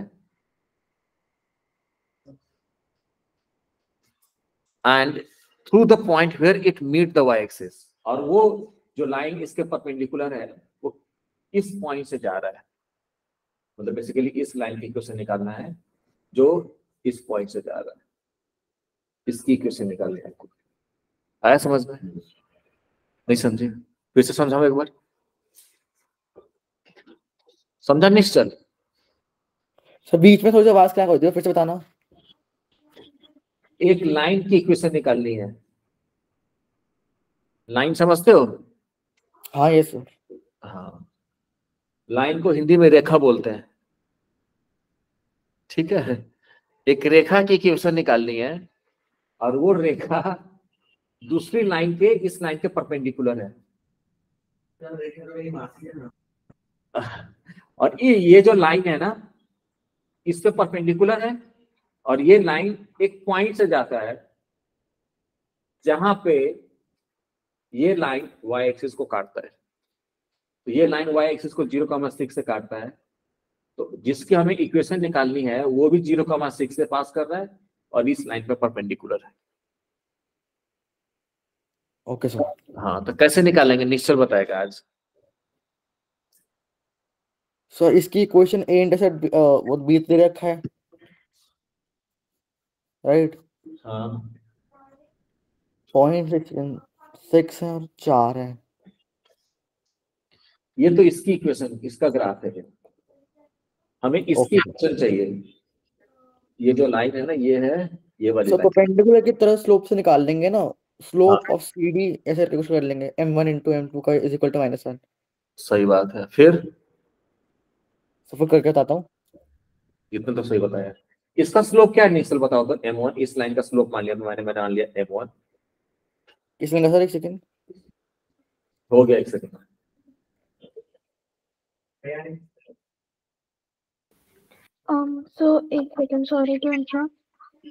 and through the point where it meet the y axis, और वो जो लाइन इसके परपेंडिकुलर है वो इस पॉइंट से जा रहा है, मतलब बेसिकली इस लाइन की इक्वेशन निकालना है जो इस पॉइंट से जा रहा है, इसकी इक्वेशन निकालनी है। आया समझ में? नहीं समझे? फिर से समझाओ एक बार। समझा निश्चल? सर बीच में थोड़ी सी आवाज क्या कर दी, फिर से बताना। एक लाइन की इक्वेशन निकालनी है। लाइन समझते हो? हाँ यस सर। हाँ, लाइन को हिंदी में रेखा बोलते हैं, ठीक है। एक रेखा की इक्वेशन निकालनी है और वो रेखा दूसरी लाइन के इस लाइन के परपेंडिकुलर है। और ये जो लाइन है ना, इस पे परपेंडिकुलर है, और ये लाइन एक पॉइंट से जाता है जहां पे ये लाइन y एक्सिस को काटता है। तो ये लाइन y एक्सिस को 0,6 से काटता है, तो जिसकी हमें इक्वेशन निकालनी है वो भी 0,6 से पास कर रहा है और इस लाइन पे परपेंडिकुलर है। Okay sir. हाँ, तो कैसे निकालेंगे निश्चल बताएगा आज। सर इसकी इक्वेशन ए इंटरसेप्ट वो बीच दे रखा है, राइट? हाँ, 0.6 है और 4 है। ये तो इसकी इक्वेशन, इसका ग्राफ है। हमें इसकी इक्वेशन चाहिए। ये जो लाइन है ना, ये है ये वाली सर लाइन। परपेंडिकुलर की तरह स्लोप से निकाल लेंगे ना, स्लोप ऑफ CD ऐसे कुछ कर लेंगे, m1 into m2 का इज इक्वल टू -1। सही बात है। फिर तो फिर करके बताता हूँ। इतना तो सही बताया। इसका स्लोप क्या है निश्चल बताओ तो। m1 इस लाइन का स्लोप मान लिया मैंने मान लिया m1। किस लेंगे सर? एक सेकंड। हो गया, एक सेकंड। सो एक सेकंड, सॉरी टू इंटरप्ट।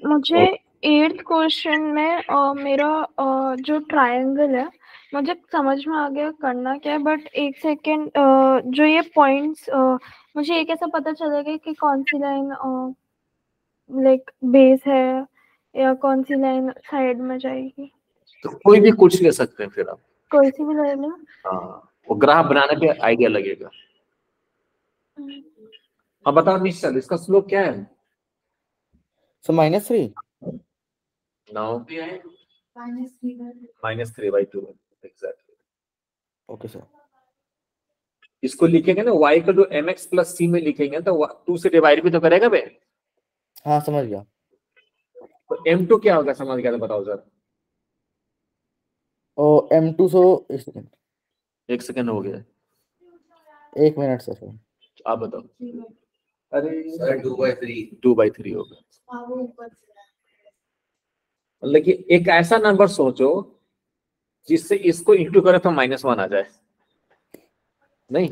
मुझे 8th क्वेश्चन में मेरा जो ट्रायंगल है मुझे समझ में आ गया करना क्या है, बट एक सेकंड, जो ये पॉइंट्स मुझे ये कैसे पता चलेगा कि कौन सी लाइन लाइक बेस है या कौन सी लाइन साइड में जाएगी? तो कोई भी कुछ ले सकते हैं फिर आप। कोई सी भी ले लो। हाँ, वो ग्राफ बनाने पे आइडिया लगेगा। अब बताओ निश्चल, इसका स्लोप क्या है? सो -3। Now -3/2 exactly. Okay sir. इसको लिखेंगे ना y को mx + c में लिखेंगे तो 2 से डिवाइड भी तो करेगा बे। हाँ समझ गया। तो m2 क्या होगा समझ गया तो बताओ सर। ओ m2 सो एक सेकंड, एक सेकंड हो गया। 1 मिनट सर। आप बताओ। अरे सर 2/3 2/3 होगा। मतलब कि एक ऐसा नंबर सोचो जिससे इसको इंटू करे तो -1 आ जाए। नहीं,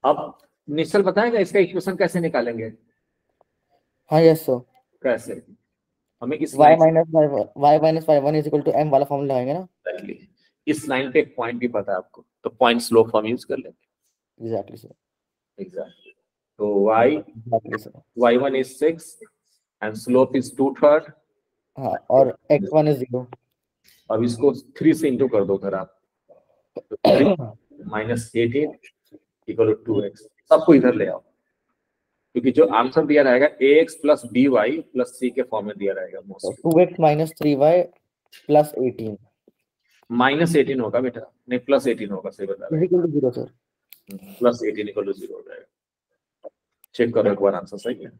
अब निश्चल बताएगा इसका इक्वेशन कैसे निकालेंगे। हाँ यस सर। कैसे? हमें इस y line minus y1 is equal to m वाला फॉर्मूला लगाएंगे ना। एग्जैक्टली, इस लाइन पे एक पॉइंट भी पता है आपको, तो पॉइंट स्लोप फॉर्म यूज कर लेंगे। Exactly sir. एग्जैक्टली। तो y exactly sir. y1 is 6 and slope is 2/3। हाँ, और x1 is 0। अब इसको 3 से इंटू कर दो फिर आप, तो 3 -18 इक्वल टू 2x। सबको इधर ले आओ, क्योंकि जो आंसर दिया रहेगा ax + by + c के फॉर्म में दिया रहेगा mostly. 2x minus 3y plus 18 -18 होगा बेटा, नहीं +18 होगा, सही बता रहे is equal to 0 सर। हैं। +18 = 0 हो जाएगा। चेक करो एक बार, आंसर सही है।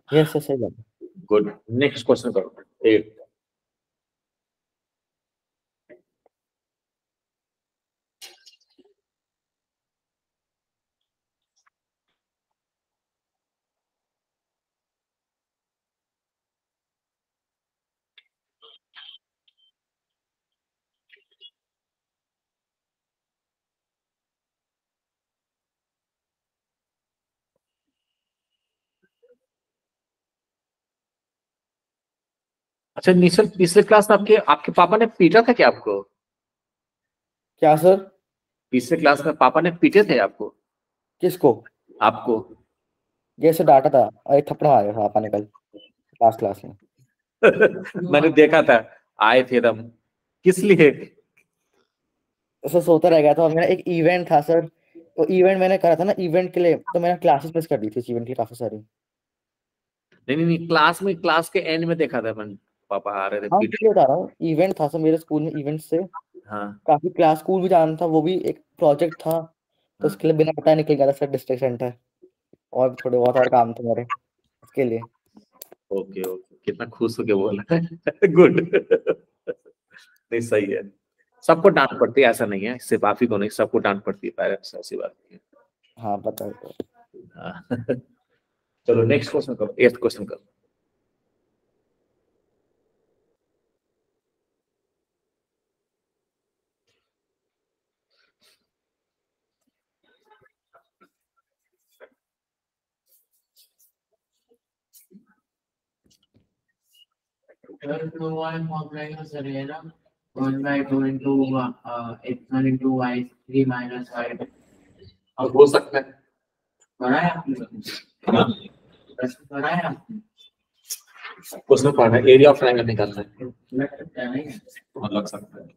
यस सर, सही बात है। गुड, नेक्स्ट क्वेश्चन करो 8। अच्छा निशल, पिछले क्लास में आपके आपके पापा ने पीटा था क्या आपको? क्या सर? पिछले क्लास में पापा ने पीटे थे आपको? किसको? आपको। जैसे डांटा था, अरे थप्पड़ मारा था पापा ने कल क्लास में। मैंने देखा था, आए थे एकदम। किस लिए? सर सोता रह गया था, मेरा एक इवेंट था सर, तो इवेंट मैंने करा था ना, इवेंट के लिए तो मैंने क्लासेस मिस कर दी थी इवेंट की काफी सारी। नहीं, क्लास में, क्लास के एंड में देखा था मैंने, पापा आ रहे थे हाँ पीटे। इसलिए बता रहा हूँ, इवेंट था सर मेरे स्कूल में, इवेंट से हाँ काफी क्लास स्कूल भी जाना था, वो भी एक प्रोजेक्ट था, तो हाँ। उसके लिए बिना पता निकल गया था सर डिस्ट्रिक्ट सेंटर। और थोड़े बहुत और काम थे मेरे उसके लिए। ओके ओके, कितना खुश होके बोला। गुड। नहीं सही है, सबको डांट पड़ती है, ऐसा नहीं है, सिर्फ आप ही को नहीं, सबको डांट पड़ती है पेरेंट्स, ऐसी बात नहीं हाँ पता है तो। है। हाँ। चलो नेक्स्ट क्वेश्चन करो, 8th क्वेश्चन करो। तो 1 multiplying सर है ना 1/2 into x1 into y3 minus y। अब हो सकता है पढ़ाया आपने? प्रश्न पढ़ाया आपने? क्वेश्चन पढ़ना है, एरिया ऑफ ट्रायंगल निकालना है, लग सकता है नहीं? और लग सकता है।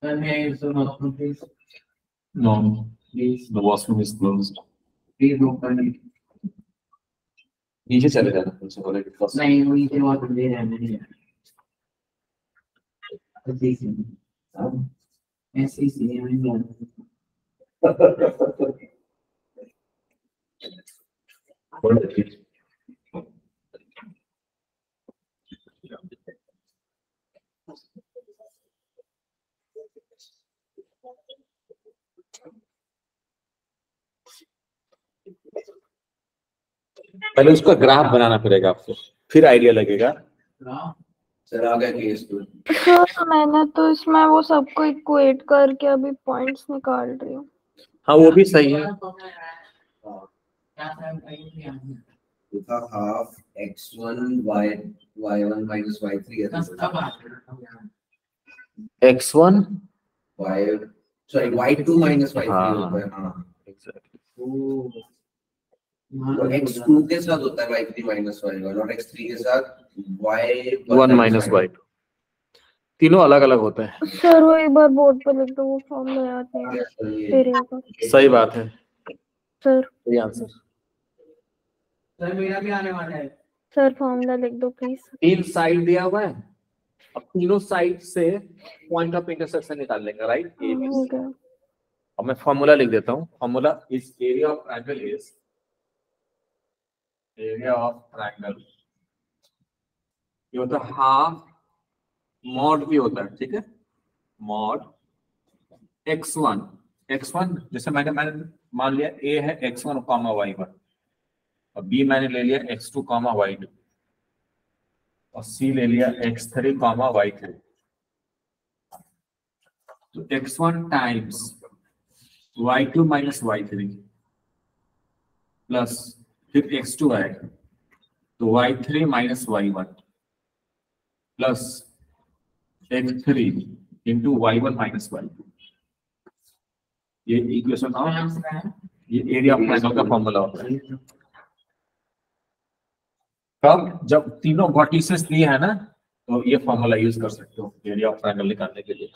Sir, may I use the washroom, please? No, Please, the washroom is closed. please open it. नीचे चले जाना तुमसे बोले because नहीं वहीं से वॉशरूम दे रहे हैं नहीं ऐसी सी नहीं जाना। पहले उसका ग्राफ बनाना पड़ेगा आपको, फिर आइडिया लगेगा। सर आ गया केस टू। सर मैंने तो इसमें वो सबको इक्वेट करके अभी पॉइंट्स निकाल रही हूँ। हाँ वो भी सही है। लिखा half x1 y1 minus y3 है। x1 y sorry y2 minus y3 हाँ, होता है। हाँ exactly. तो x2 के साथ होता है y3 minus y1 और x3 के साथ y1 minus y2, तीनों अलग अलग होता है। सर वो एक बार बोर्ड पे लिख दो, वो फॉर्म में याद नहीं है एरिया का। सही बात है सर सही आंसर। सर मेरा भी आने वाला है। सर फॉर्मूला लिख दो प्लीज। 3 साइड दिया हुआ है, अब तीनों साइड से पॉइंट ऑफ इंटरसेक्शन निकाल लेंगे, राइट। हो गया। अब मैं फॉर्मूला लिख देता हूँ। Formula is area of triangle is area of triangle, ये होता है हाफ मॉड भी होता है, ठीक है, मॉड x1 जैसे मैंने मान लिया a है x1 कॉमा y1 और b मैंने ले लिया x2 कॉमा y2 और c ले लिया x3 कॉमा y3। तो x1 times y2 minus y3 plus फिर x2 आएगा तो y3 minus y1 plus x3 into y1 minus y2। ये इक्वेशन ये एरिया ऑफ ट्रायंगल का फॉर्मूला होता है। कब जब तीनों वर्टिसेस दिए है ना तो ये फॉर्मूला यूज कर सकते हो एरिया ऑफ ट्रायंगल निकालने के लिए।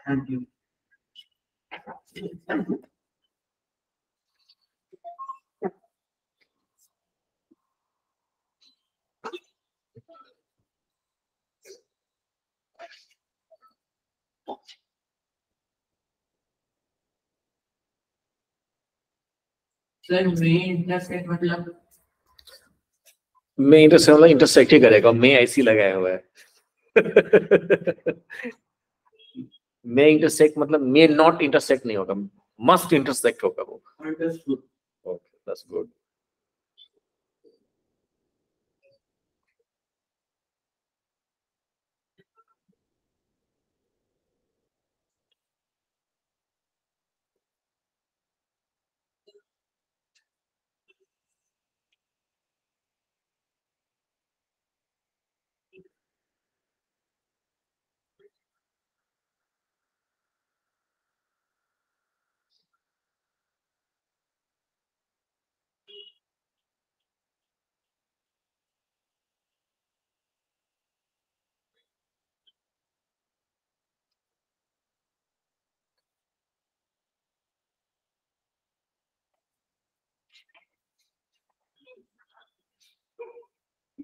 Thank you. Sir main intersect मतलब मैं इंटरसेक्ट ही करेगा, मैं ऐसी लगाया हुआ है। मैं इंटरसेक्ट मतलब मैं नॉट इंटरसेक्ट नहीं होगा, मस्ट इंटरसेक्ट होगा वो। अंडरस्टूड। Okay that's good.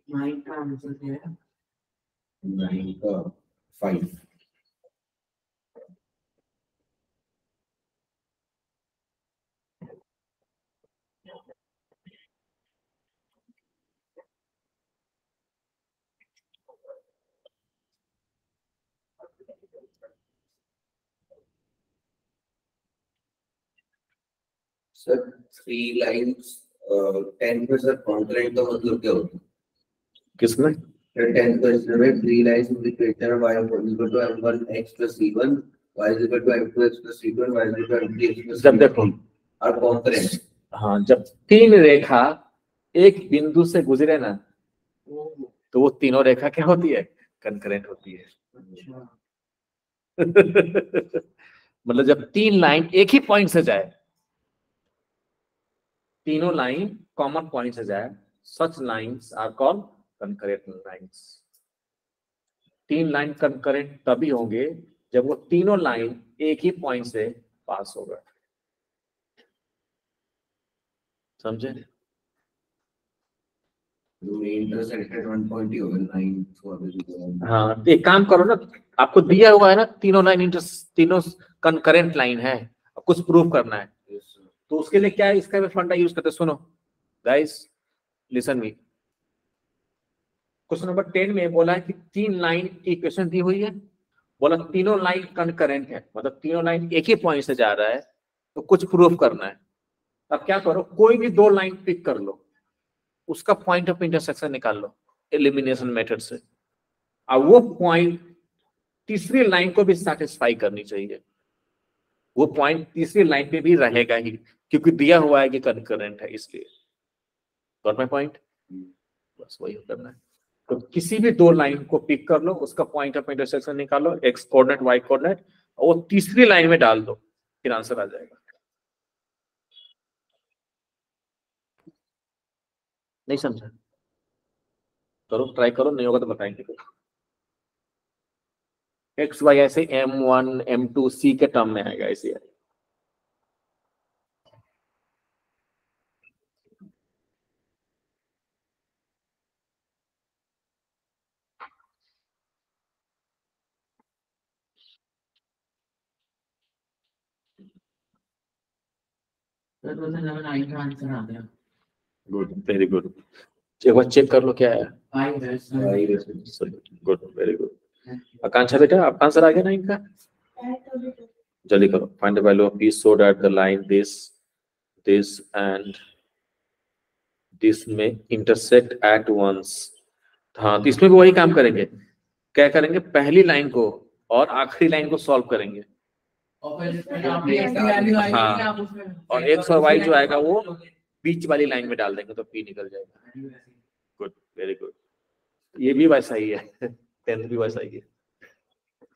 9 का आंसर क्या है? 9 का 5। सर 3 लाइंस 10 पे सर कॉन्करेंट का मतलब क्या होता है? किसमें? सर 10 क्वेश्चन में 3 lines with equation y equal to m1 x plus c1 y is equal to m2 x plus c2 y is equal to m3 x plus जब देखो आर कॉन्करेंट। हाँ, जब तीन रेखा एक बिंदु से गुजरे ना, तो वो तीनों रेखा क्या होती है? कंकरेंट होती है। मतलब जब तीन लाइन एक ही पॉइंट से जाए, तीनों लाइन कॉमन पॉइंट से जाए, such lines are called concurrent lines. तीन लाइन कंकरेंट तभी होंगे जब वो तीनों लाइन एक ही पॉइंट से पास होगा। समझे? इंटरसेक्टेड 1 पॉइंट ही होगा 9 फॉर। हाँ, एक काम करो ना, आपको दिया हुआ है ना तीनों लाइन तीनों कंकरेंट लाइन है, कुछ प्रूव करना है, तो उसके लिए क्या है, इसका भी फंडा यूज करते। सुनो guys, listen me. Question number 10 में बोला है कि तीन लाइन की इक्वेशन दी हुई है, बोला तीनों लाइन कंकरेंट है, मतलब तीनों लाइन एक ही पॉइंट से जा रहा है, तो कुछ प्रूव करना है। अब क्या करो, कोई भी दो लाइन पिक कर लो, उसका पॉइंट ऑफ इंटरसेक्शन निकाल लो एलिमिनेशन मेथड से। अब वो पॉइंट तीसरी लाइन को भी सैटिस्फाई करनी चाहिए, वो पॉइंट तीसरी लाइन पे भी रहेगा ही, क्योंकि दिया हुआ है कि कंकरेंट है, इसलिए। Got my point? बस वही करना है। तो किसी भी दो लाइन को पिक कर लो, उसका पॉइंट ऑफ इंटरसेक्शन निकालो, एक्स कोऑर्डिनेट वाई कोऑर्डिनेट, और वो तीसरी लाइन में डाल दो, फिर आंसर आ जाएगा। नहीं समझा? करो, ट्राई करो, नहीं होगा तो बताएंगे। एक्स वाई ऐसे M1 M2 C के टर्म में आएगा ऐसे। तो 9 का आंसर आ गया। Good, very good. एक बार चेक कर लो क्या है। 5 है सर। Good, very good. आकांक्षा बेटा, आपका आंसर आ गया ना इनका? जल्दी करो। Find the value of p so that the line this and this में intersect at once। हाँ, तो इसमें भी वही काम करेंगे। क्या करेंगे, पहली लाइन को और आखिरी लाइन को सॉल्व करेंगे। और फिर इसमें आपकी x वैल्यू आएगी, हाँ, आप उसमें और x और y जो आएगा वो बीच वाली लाइन में डाल देंगे, तो p निकल जाएगा। Good, very good. ये भी वैसा ही है, 10th भी वैसा ही है,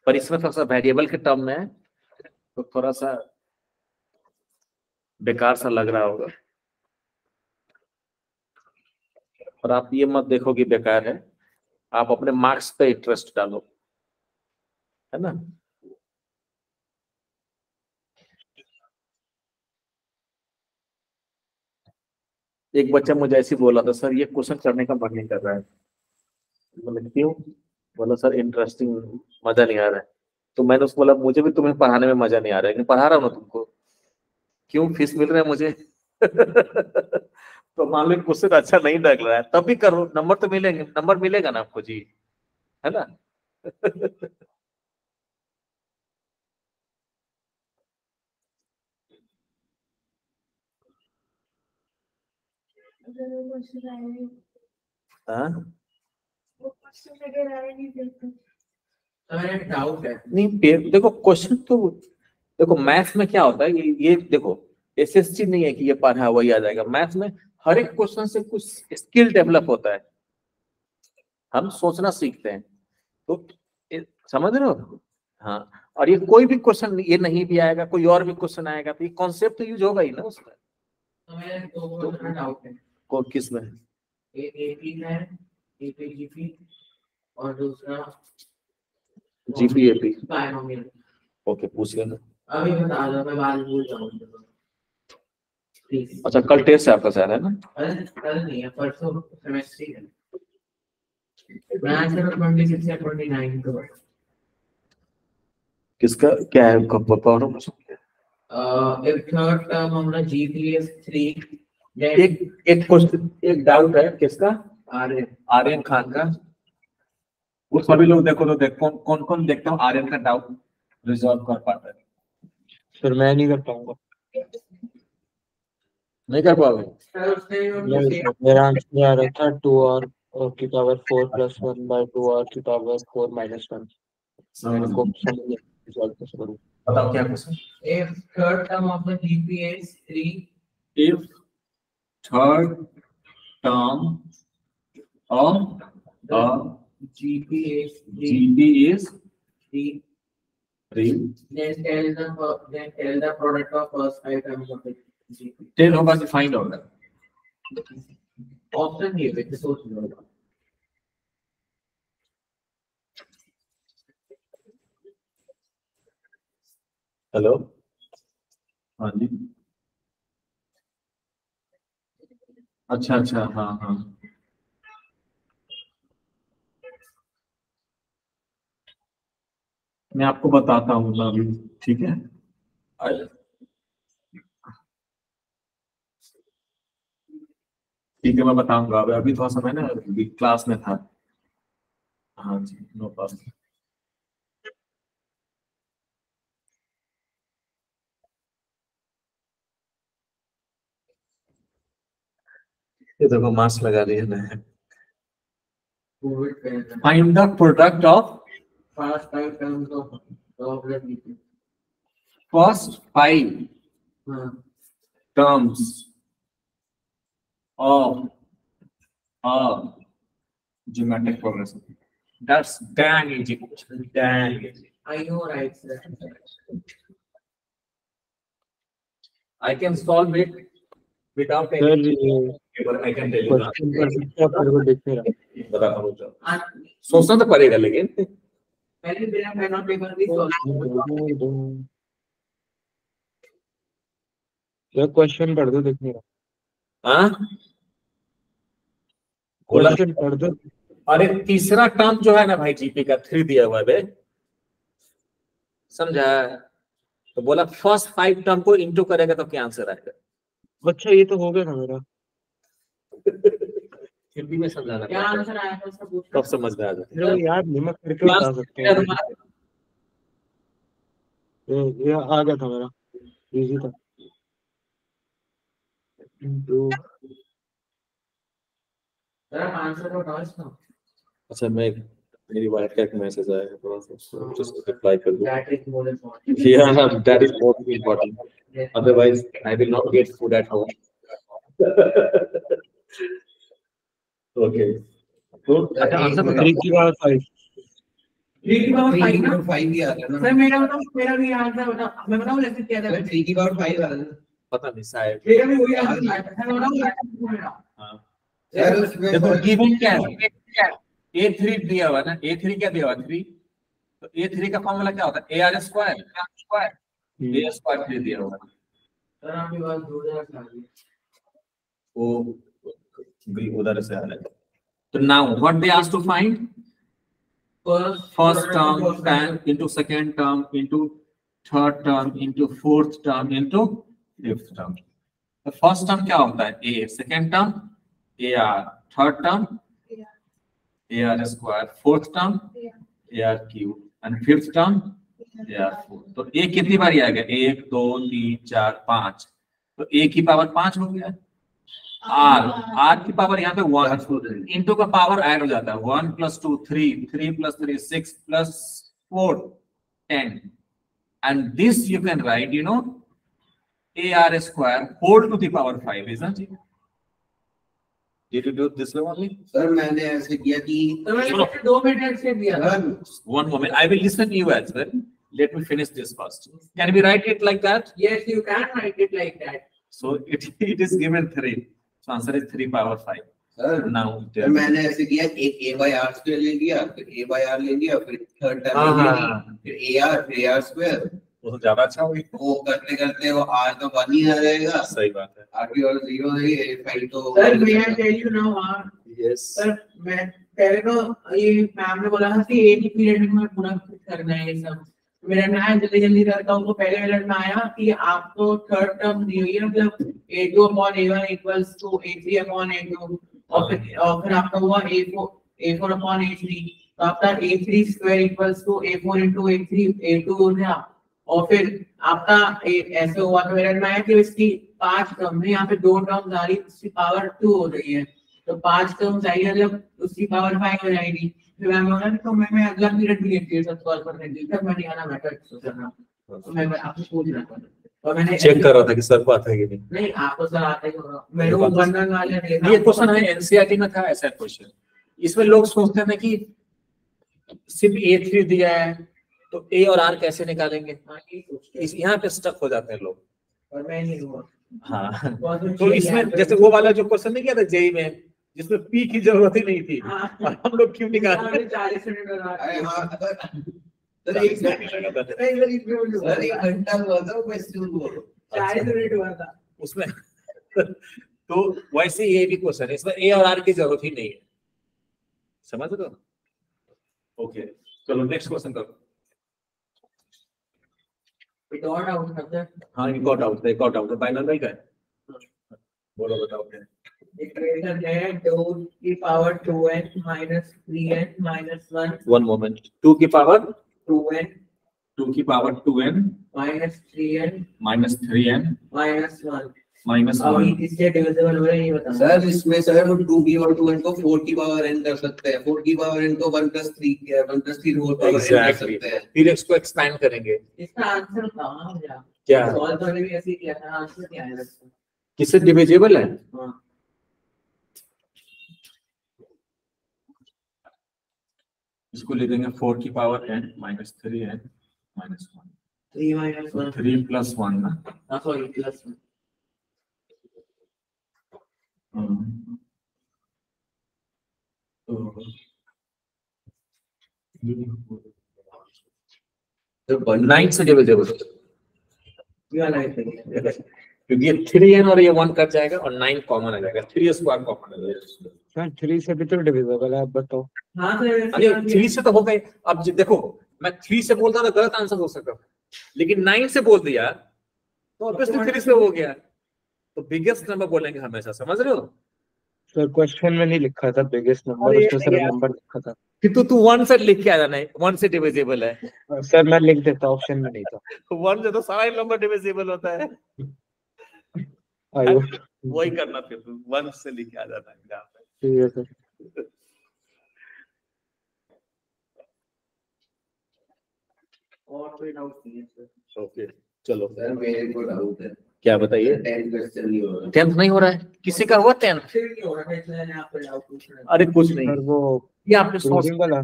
पर इसमें थोड़ा सा वेरिएबल के टर्म में तो थोड़ा सा बेकार सा लग रहा होगा, और आप ये मत देखो कि बेकार है, आप अपने मार्क्स पे इंटरेस्ट डालो, है ना? एक बच्चा मुझे ऐसे बोला था, सर ये क्वेश्चन करने का मन नहीं कर रहा है। बोला क्यों? बोला सर इंटरेस्टिंग, मजा नहीं आ रहा है। तो मैंने उसको बोला मुझे भी तुम्हें पढ़ाने में मजा नहीं आ रहा है, पढ़ा रहा हूँ ना तुमको, क्यों फीस मिल रहा है मुझे? तो मान लो क्वेश्चन अच्छा नहीं लग रहा है, तब भी करो, नंबर तो मिलेंगे, नंबर मिलेगा ना आपको जी, है ना? हाँ, डाउट है। नहीं देखो क्वेश्चन तो देखो, मैथ्स में क्या होता है, ये देखो एसएससी नहीं है कि ये पढ़ा वही आ जाएगा। मैथ्स में हर एक क्वेश्चन से कुछ स्किल डेवलप होता है, हम सोचना सीखते हैं, तो समझ रहे हो? हाँ, और ये कोई भी क्वेश्चन ये नहीं भी आएगा, कोई और भी क्वेश्चन आएगा, तो ये कॉन्सेप्ट तो यूज होगा ही ना उसमें। तो मेरे दो डाउट है, को किस में? एक एपी है, एपी जीपी, और दूसरा जीपीएपी। बायोनोमियल। ओके, पूछ लेना। अभी बता दो, मैं बाद में भूल जाऊंगा प्लीज। अच्छा, कल टेस्ट है आपका शायद, है ना? कल नहीं है, परसों सेमेस्ट्री है। मैं आंसर 26 या 29 को किसका क्या है, कब बताओ ना मुझे। if third term हमारा G3 is 3 एक क्वेश्चन, एक डाउट है किसका, आर्यन आर्यन खान का। वो सभी लोग देखो तो देख कौन कौन देखता हूँ आर्यन का डाउट रिजॉल्व कर पाता है। सर मैं नहीं कर पाऊंगा। नहीं कर पाओगे? मेरा आंसर आ रहा था 2r की पावर 4 + 1 / 2r की पावर 4 - 1। मेरे को समझ नहीं रिजॉल्व कैसे करूं। बताओ क्या question. if third term of the GPA is 3 if third term of a GPA is 3 GP is 3 3, then tell the product of first 5 terms of the GPA. then होगा कि फाइंड होगा। Option ये है सोच लो। हेलो, हाँ जी, अच्छा अच्छा, हाँ हाँ, मैं आपको बताता हूँ ना अभी, ठीक है। ठीक है, मैं बताऊंगा अभी, अभी थोड़ा समय ना क्लास में था। हाँ जी, नो प्रॉब्लम। ये देखो मास्क लगा दिया है। Find the product of First 5 terms of the GPA. First 5 हाँ terms of a geometric progression. That's damn easy question. Damn easy. I know right sir. I can solve it without sir any. ये But I can tell you that. Question कर सकते हैं, मेरे को दिख नहीं रहा। बता करो, सोचना तो पड़ेगा लेकिन। पहले बिना पेन और पेपर भी solve ये क्वेश्चन पढ़ दो, दिख नहीं रहा। हाँ, बोला। क्वेश्चन पढ़ दो। अरे तीसरा टर्म जो है ना भाई जीपी का 3 दिया हुआ है बे, समझा? तो बोला फर्स्ट 5 टर्म को इंटू करेगा तो क्या आंसर आएगा। अच्छा ये तो हो गया ना मेरा। फिर भी मैं समझाना क्या आंसर आया था उसका पूछ तब समझ में आ जाता मेरे को याद नहीं, मैं करके बता सकते हैं। ये आ गया था मेरा, इजी था। इंटू सर आंसर बताओ इसका। अच्छा, मैं मेरी वाइफ का एक मैसेज आया है, थोड़ा सा जस्ट रिप्लाई कर दूं। That is more important. Yeah, that is more important. Otherwise, I will not get food at home. Okay. तो अच्छा आंसर बताओ। 3 की पावर 5। 3 की पावर 5 ना 5 ही आ रहा है ना। सर मेरा भी आंसर बताओ। मैं बताऊं जैसे क्या था। 3 की पावर 5 आ रहा है। पता नहीं शायद। मेरा भी वही आंसर आया था। सर बताऊं मेरा। हाँ। सर उसमें देखो गिवन क्या है? A3 दिया हुआ ना, A3 क्या दिया हुआ 3, तो A3 का फॉर्मूला क्या होता है? AR स्क्वायर, A स्क्वायर 3 दिया हुआ है। सर आपकी बात जोड़ रखा है। वो उधर से आ रहा है। तो now what they ask to find first term into second term into third term into fourth term into fifth term. The first term क्या होता है? A, second term AR, third term AR square, fourth term AR cube and fifth term AR4. तो A कितनी बार आएगा? 1 2 3 4 5, तो A की power 5 हो गया। R की पावर यहाँ पे 1 इंटू का पावर ऐड हो जाता है। 1 + 2 3, 3 + 3 6 + 4 10, and this you can write, you know, AR square whole to the power 5, isn't it? Did you do it this way only? Sir मैंने ऐसे किया कि तो मैंने 2 मिनट से दिया था। One moment, I will listen to you as well. Let me finish this first. Can we write it like that? Yes, you can write it like that. So it is given 3. So answer is 3 power 5. Sir Now sir मैंने ऐसे किया, एक A/R square ले लिया, फिर A/R ले लिया, फिर थर्ड टाइम ले लिया, फिर AR फिर AR स्क्वायर। वो तो ज्यादा अच्छा होगी। वो करते करते वो R तो 1 ही आ जाएगा। सही बात है। R की और 0 है, 5 तो Sir, may I tell you now? Yes. Sir, मैं पहले तो ये मैम ने बोला था कि एक ही पीरियड में पूरा करना है ये सब। मेरा ना जल्दी जल्दी करता हूँ तो पहले मिनट में आया कि आपको थर्ड टर्म दी हुई है, मतलब a2/a1 इक्वल्स टू a3/a2 और फिर आपका हुआ a4/a3, तो आपका a3 square equals to a4 into a3 a2 था। और फिर आपका ऐसे हुआ तो मेरे में आया कि इसकी 5 टर्म है, यहाँ पे 2 टर्म्स आ रही है, उसकी पावर 2 हो रही है, तो 5 टर्म्स आई है, मतलब उसकी पावर 5 हो जाएगी। फिर मैम बोला तो मैं अगला पीरियड भी लेती हूँ, सब सॉल्व करने के लिए तब मैंने आना मैटर सोच रहा तो मैं आपसे पूछ रहा था, और मैंने चेक कर रहा था कि सर को आता है कि नहीं। नहीं आपको सर आता ही होगा, मेरे को बंधन वाले देखा ये क्वेश्चन है एनसीईआरटी में था ऐसा क्वेश्चन। इसमें लोग सोचते थे कि सिर्फ A3 दिया है तो A और R कैसे निकालेंगे, इस यहाँ पे स्टक हो जाते हैं लोग। और मैं नहीं हुआ। हाँ तो इसमें जैसे वो वाला जो क्वेश्चन नहीं किया था जेई में जिसमें P की जरूरत ही नहीं थी, और हम लोग क्यों निकाले। 40 मिनट लगा। अरे हाँ, सर एक घंटा हुआ था क्वेश्चन को, 40 मिनट हुआ था उसमें तो वैसे ये भी क्वेश्चन है, इसमें A और R की जरूरत ही नहीं है, समझ रहे हो। ओके चलो नेक्स्ट क्वेश्चन करो। It got out of the हाँ ये गॉट आउट है बाइनरी का है। बोलो बताओ क्या है। इक्वेशन है 2 की power 2n minus 3n minus 1 one moment 2 की पावर 2n 2 की power 2n minus 3n minus 3n minus 1 minus अब 1। इससे डिविजिबल हो रहा है ये बताओ। सर इसमें सर वो 2 की और 2n को 4 की पावर n कर सकते हैं, 4 की पावर n को 1 + 3 क्या 1 + 3 होल पावर n कर Exactly. सकते हैं। फिर इसको एक्सपैंड करेंगे। इसका आंसर बताओ ना क्या सॉल्व करने भी ऐसे ही किया था, आंसर क्या है इसका। किससे डिविजिबल है। हां इसको ले देंगे 4 की power n minus 3n minus 1 3 minus 1 3 + 1 ना। सॉरी प्लस तो 9 से डिविजिबल ये वाला है क्योंकि ये 3n और ये 1 कट जाएगा और 9 कॉमन आ जाएगा, 3 स्क्वायर कॉमन आ जाएगा। सर 3 से भी तो डिविजिबल है, आप बताओ। हां सर अरे 3 से तो हो गए। अब देखो मैं 3 से बोलता तो गलत आंसर हो सकता, लेकिन 9 से बोल दिया तो ऑब्वियसली 3 से हो गया। तो बिगेस्ट नंबर बोलेंगे हमेशा, समझ रहे हो। सर क्वेश्चन में नहीं लिखा था बिगेस्ट नंबर, उसमें सिर्फ नंबर लिखा था। कि तू 1 से लिख के आ जाना है, 1 से डिविजिबल है। सर मैं लिख देता, ऑप्शन में नहीं था। 1 से तो सारा नंबर डिविजिबल होता है। आयो वही करना फिर तू 1 से लिख के आ जाना है यहाँ पे। ठीक है सर। और कोई डाउट नहीं है सर। ओके चलो सर मेरे को डाउट है, क्या बताइए। 10 क्वेश्चन नहीं हो रहा। 10th नहीं हो रहा है, किसी का हुआ 10th। फिर नहीं हो रहा है इसलिए मैंने आपको डाउट पूछ रहा अरे कुछ नहीं, सर वो ये आपने सोच प्रूविंग वाला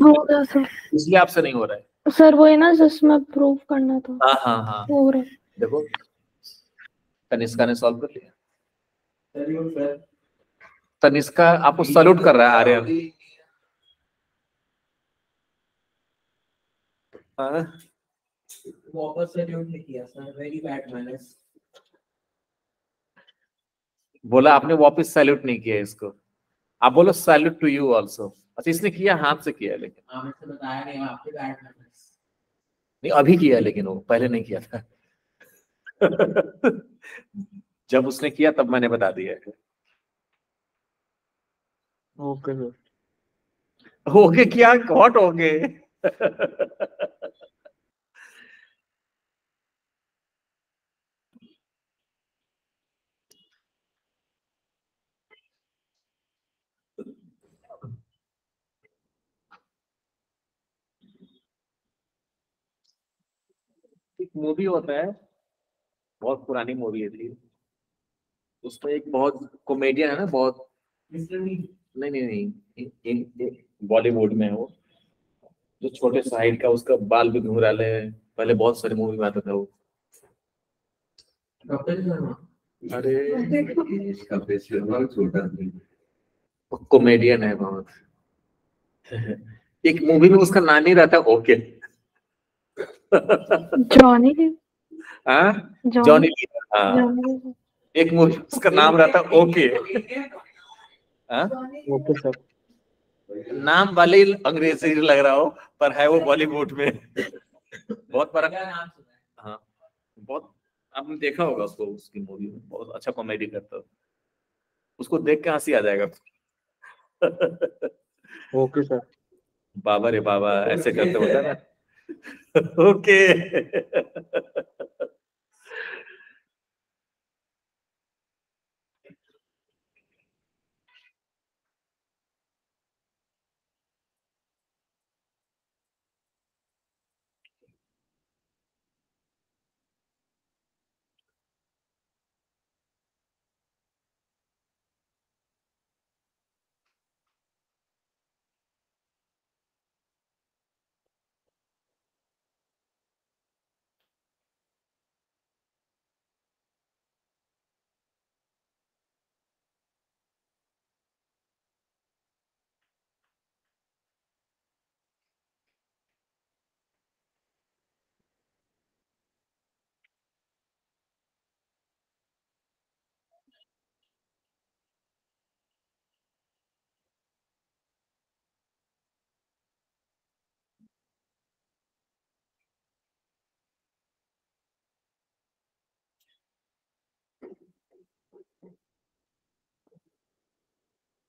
होगा सर। इसलिए आपसे नहीं हो रहा है। सर वो है ना जिसमें प्रूव करना था, हाँ हाँ हाँ वो हो रहा है। देखो तनिष्का ने सॉल्व कर लिया। है सर। तनिष्का आपको सैल्यूट कर रहा है आर्यन। हाँ वापस से ड्यूट नहीं किया सर, वेरी बैड मैनर्स। बोला आपने वापस सैल्यूट नहीं किया इसको, आप बोलो सैल्यूट टू यू आल्सो। अच्छा इसने किया, हाथ से किया, लेकिन आपने तो बताया नहीं आपके बैड मैनर्स। नहीं अभी किया, लेकिन वो पहले नहीं किया था। जब उसने किया तब मैंने बता दिया। Okay sir. ओके क्या व्हाट हो गए। एक मूवी होता है, बहुत पुरानी मूवी है थी, उसमें एक बहुत कॉमेडियन है ना, बहुत नहीं नहीं नहीं बॉलीवुड में है वो, जो छोटे साइड का, उसका बाल भी घुंघराले है, पहले बहुत सारी मूवी में आता था वो। डॉक्टर शर्मा। अरे इसका फेस बहुत छोटा है। कॉमेडियन है बहुत। एक मूवी में उसका नाम ही रहता है ओके। जॉनी हाँ जॉनी जॉनी लीवर, हाँ जॉनी एक मूवी उसका नाम रहता है ओके। हाँ ओके सर। नाम वाले ही अंग्रेजी लग रहा हो पर है वो बॉलीवुड में। बहुत फर्क है। हाँ बहुत, आपने देखा होगा उसको, उसकी मूवी में बहुत अच्छा कॉमेडी करता है, उसको देख के हंसी आ जाएगा। Okay sir. बाबा रे बाबा ऐसे करते होता है ना। ओके।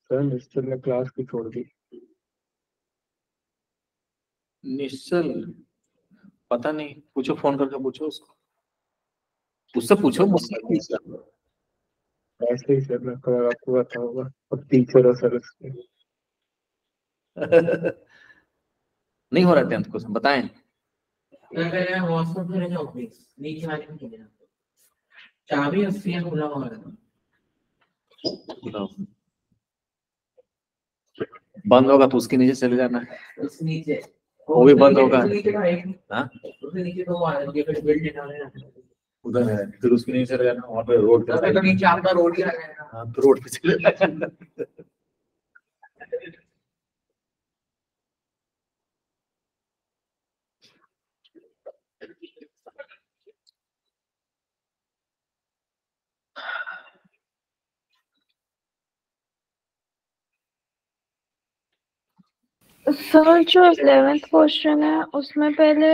सर निश्चल ने क्लास की छोड़ दी। निश्चल पता नहीं, पूछो, फोन करके पूछो उसको, उससे पूछो, मुझसे नहीं पूछना। ऐसे ही सर, मैं कल आपको बताऊंगा। अब टीचर हो सर उसके। नहीं हो रहा 10th क्वेश्चन, बताएं। अगर यार वॉशरूम में जाओ प्लीज, नीचे वाले में चले जाओ, चाबी उससे यहाँ खुला हुआ है। बंद होगा तो उसके नीचे चले जाना है, उस नीचे वो भी बंद होगा। नीचे का एक, हाँ उसके नीचे तो वो आ रही है, फिर बिल्डिंग आ रहा है उधर है, फिर उसके नीचे चले जाना, वहाँ पे रोड पे। तो नीचे आपका रोड ही आ जाएगा। हाँ तो रोड पे चले जाना। सर जो 11th क्वेश्चन है उसमें पहले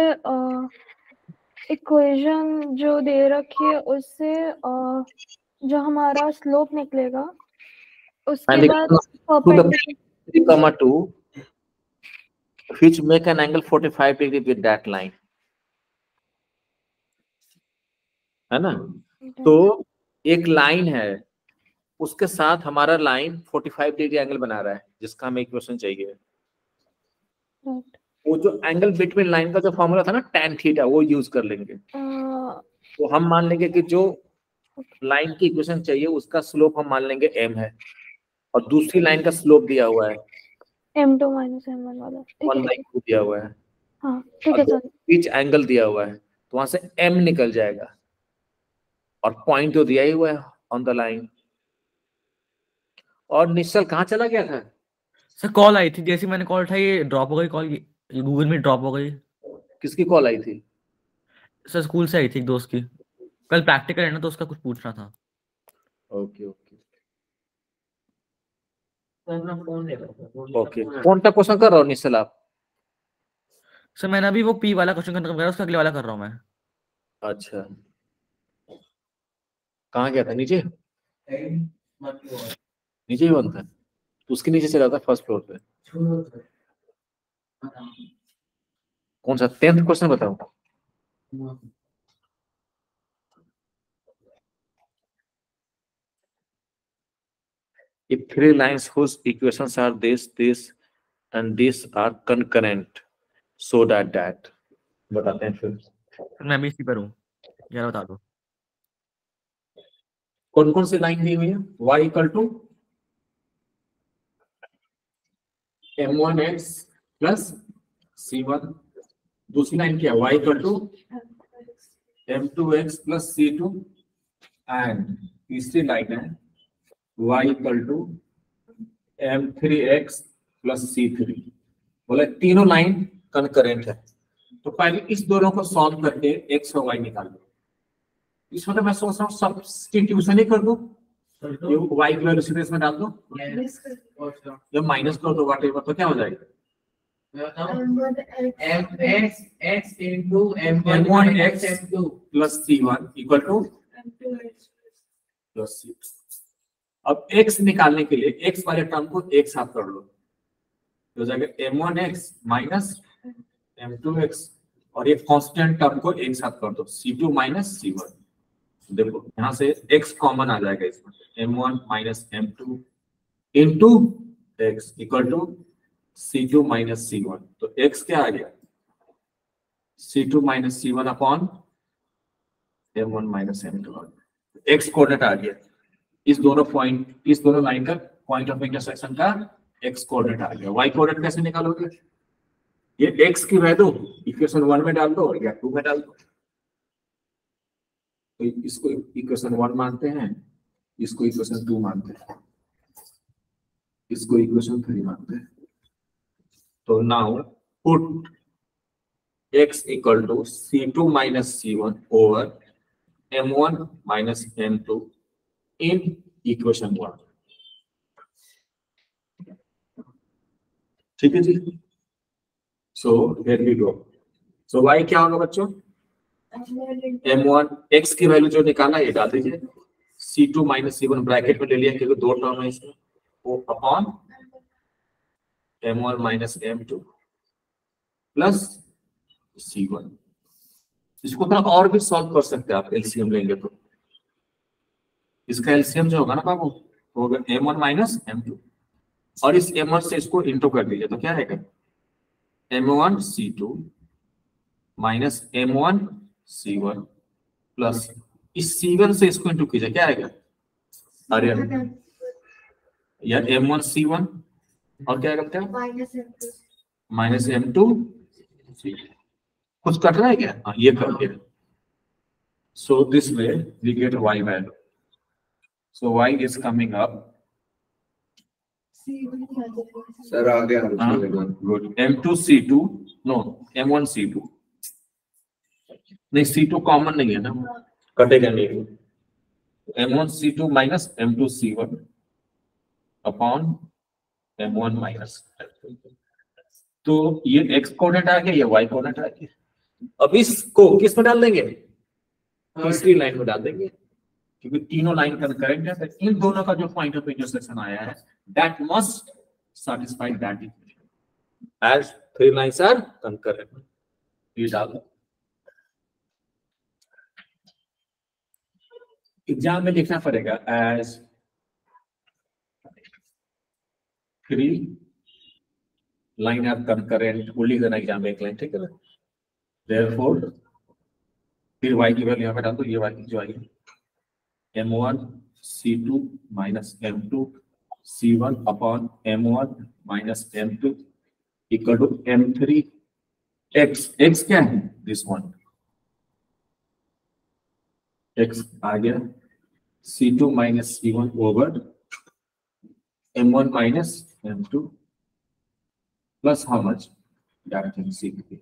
इक्वेशन जो दे रखी है उससे जो हमारा स्लोप निकलेगा उसके बाद perpendicular 3, 2 which make an angle 45 degree with that line, है ना। तो एक लाइन है, उसके साथ हमारा लाइन 45 डिग्री एंगल बना रहा है, जिसका हमें इक्वेशन चाहिए। वो जो एंगल बिटवीन लाइन का जो फॉर्मूला था ना tan थीटा, वो यूज कर लेंगे। तो हम मान लेंगे कि जो लाइन की इक्वेशन चाहिए उसका स्लोप हम मान लेंगे m है, और दूसरी लाइन का स्लोप दिया हुआ है m2 माइनस m1 वाला, ठीक है 1/2 दिया हुआ है, हाँ ठीक है सर। पिच एंगल दिया हुआ है, तो वहां से m निकल जाएगा, और पॉइंट तो दिया ही हुआ है ऑन द लाइन। और निश्चल कहाँ चला गया था? सर कॉल आई थी, जैसे मैंने कॉल उठाई ये ड्रॉप हो गई कॉल, ये गूगल में ड्रॉप हो गई। किसकी कॉल आई थी? सर स्कूल से आई थी एक दोस्त की, कल प्रैक्टिकल है ना तो उसका कुछ पूछना था। ओके ओके फोन ले लो। ओके, कौन सा क्वेश्चन कर रहा हो निश्चल आप? सर मैंने अभी वो पी वाला क्वेश्चन खत्म करा, उसका अगले वाला कर रहा हूँ मैं। अच्छा, कहाँ गया था? नीचे नीचे ही बंद था, तो उसके नीचे चला था फर्स्ट फ्लोर पे। कौन सा 10th क्वेश्चन बताओ? If three lines whose equations are this and this are concurrent, so that बताते हैं फिर। सर मैं भी इसी पर हूँ, जरा बता दो। कौन कौन सी लाइन दी हुई है? y equal to m1x plus c1, दूसरी लाइन क्या है? y equal to m2x plus c2, and तीसरी लाइन है y equal to m3x plus c3। बोले तीनों लाइन कंकरेंट है, तो पहले इस दोनों को सॉल्व करके x और y निकाल दो। इसमें तो मैं सोच रहा हूँ सब्स्टिट्यूशन ही कर दूं, ये y की वैल्यू सीधे इसमें डाल दो, जब माइनस करो तो व्हाटएवर, तो क्या हो जाएगा mx x into m1 m1 minus x m2 plus c1 equal two plus c। अब x निकालने के लिए x वाले टर्म को एक साथ कर लो, तो हो जाएगा m1x माइनस m2x, और ये कांस्टेंट टर्म को एक साथ कर दो c2 माइनस c1। देखो यहाँ से x कॉमन आ जाएगा इसमें, m1 minus m2 into x equal to c2 minus c1। तो x क्या आ गया c2 minus c1 upon m1 minus m2। x coordinate आ गया, इस दोनों लाइन का पॉइंट ऑफ इंटरसेक्शन का x कोऑर्डिनेट आ गया। y कोऑर्डिनेट कैसे निकालोगे, ये x की वैल्यू इक्वेशन 1 में डाल दो या 2 में डाल दो। तो इसको इक्वेशन 1 मानते हैं, इसको इक्वेशन 2 मानते हैं, इसको इक्वेशन 3 मानते हैं। तो now put x equal to c2 minus c1 over m1 minus m2 in equation 1। ठीक है जी। So here we go. So y क्या होगा बच्चों, m1 x की वैल्यू जो निकालना ये डाल दीजिए, c2 माइनस c1 ब्रैकेट में ले लिया क्योंकि दो टर्म है इसमें, वो upon m1 minus m2 plus c1। इसको थोड़ा और भी सॉल्व कर सकते हैं आप, एलसीएम लेंगे तो इसका एलसीएम जो होगा ना बाबू वो होगा m1 माइनस m2, और इस m1 से इसको इंटू कर दीजिए तो क्या रहेगा m1 c2 minus m1 c1 plus इस c1 से इसको इंटू कीजिए, क्या आएगा अरे यार m1 c1 और क्या आएगा माइनस m2 कुछ कट रहा है क्या, हाँ ये कट गया। So this way we get y value. So y is coming up sir आ गया good m2 c2 no m1 c2 नहीं, c2 कॉमन नहीं है ना, कटेगा नहीं। m1 c2 minus m2 c1 upon m1 minus m2। तो ये x कोऑर्डिनेट आ गया, ये y कोऑर्डिनेट आ गया। अब इसको किस में डाल देंगे, तीसरी लाइन में डाल देंगे, क्योंकि तीनों लाइन कंकरेंट है। तो इन दोनों का जो पॉइंट ऑफ इंटरसेक्शन आया है that must satisfy that equation as three lines are concurrent. ये डाल दो, एग्जाम में लिखना पड़ेगा as three line are concurrent, वो लिख देना एग्जाम में एक लाइन, ठीक है ना। Therefore, फिर y की वैल्यू यहाँ पे डाल दो, ये y की जो आई m1 c2 minus m2 c1 upon m1 minus m2 equal to m3 x। x क्या है दिस वन, x आ गया c2 minus c1 over m1 minus m2 plus how much directly c3।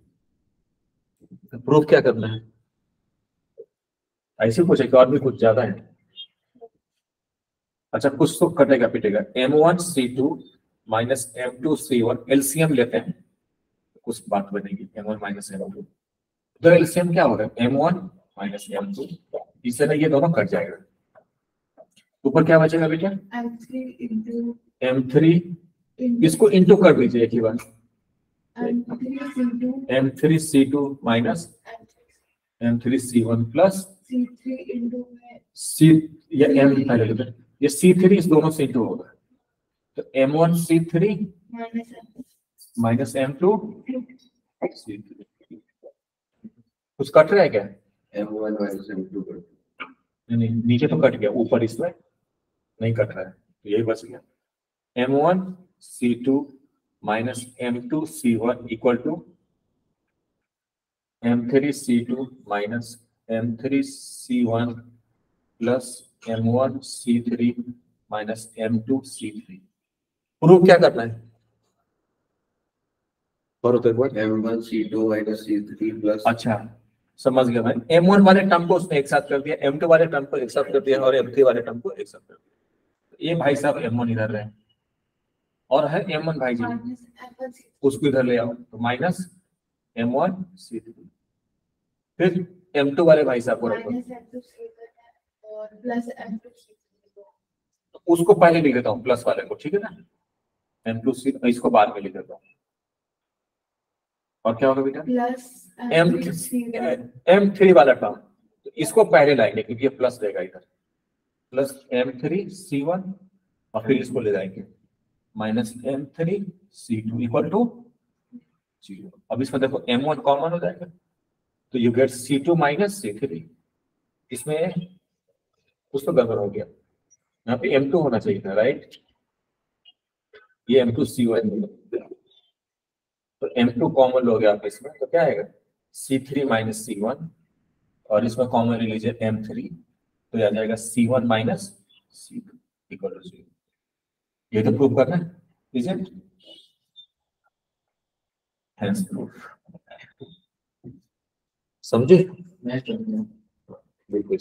Proof क्या करना है, ऐसे पूछे और भी कुछ ज्यादा है। अच्छा कुछ तो कटेगा पिटेगा, m1 c2 minus m2 c1 LCM लेते हैं, कुछ बात बनेगी m1 माइनस m2। तो एलसीएम क्या होगा m1 माइनस m2, इससे ना ये दोनों कट जाएगा, ऊपर क्या बचेगा बेटा m3, इसको इंटू कर दीजिए एक ही बार, m3 c2 minus m3 c1 plus c या m ये c3 इस दोनों से इंटू होगा, तो m1 c3 minus m2 c3। कुछ कट रहा है क्या, m1 माइनस m2 नहीं नीचे तो कट गया, ऊपर इसमें नहीं कट रहा है, तो यही बच गया m1 c2 minus m2 c1 equal to m3 c2 minus m3 c1 plus m1 c3 minus m2 c3। Proof क्या करना है, m1 c2 minus c3 plus, अच्छा समझ गया मैं, m1 वाले टर्म को उसने एक साथ कर दिया, m2 वाले टर्म को एक साथ कर दिया और m3 वाले टर्म को एक साथ कर दिया। ये भाई साहब M1 इधर रहे और है M1 भाई जी, माइनस F1 उसको इधर ले आओ तो माइनस M1 C2, फिर M2 वाले भाई साहब को रखो, माइनस F2 C1 और प्लस F2 C3 तो उसको पहले लिख देता हूँ प्लस वाले को, ठीक है ना, M2 C, इसको बाद में लिख देता हूँ। और क्या होगा बेटा, plus M3 F3 C1 M3 वाला टर्म, तो इसको पहले लाएंगे क्योंकि ये प्लस रहेगा इधर, प्लस M3 C1 और फिर इसको ले जाएंगे minus M3 C2 equal to 0। अब इसमें देखो M1 कॉमन हो जाएगा तो you get C2 minus C3, इसमें कुछ तो गड़बड़ हो गया, यहाँ पे M2 होना चाहिए था, राइट, ये M2 C1 तो M2 कॉमन लो गया आप इसमें, तो क्या आएगा C3 माइनस C1 और इसमें कॉमन ले लीजिए M3 तो आ जाएगा C1 minus C2 equal to 0। ये तो प्रूव करना है, इज इट, हेंस प्रूफ, समझे, बिल्कुल।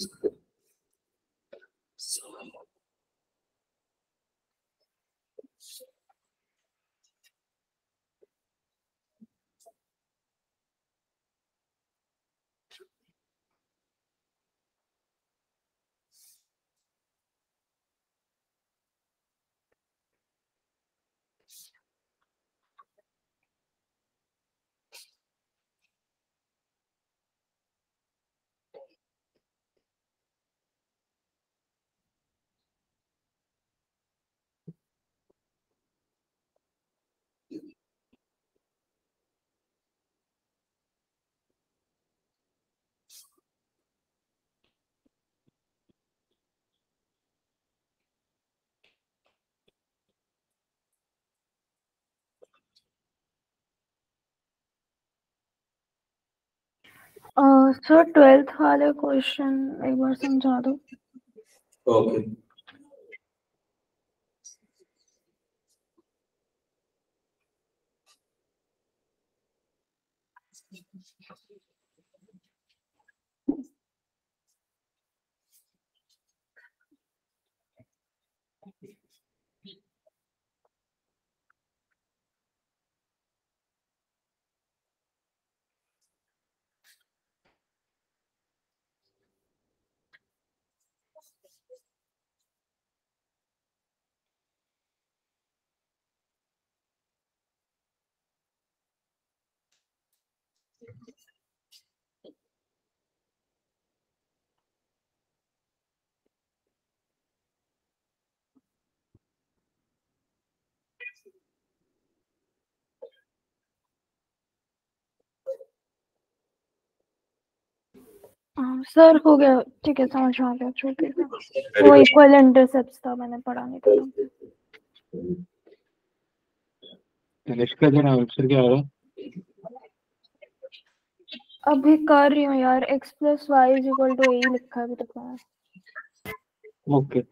सर 12th वाले क्वेश्चन एक बार समझा दो। ओके, सर हो गया, ठीक है, समझ में आ गया, छोटे वो इक्वल इंटरसेप्ट्स था, मैंने पढ़ा नहीं था तब। इसका जरा आंसर क्या आ रहा है? अभी कर रही हूँ यार, x plus y is equal to a ही लिखा है अभी तक मैंने। ओके,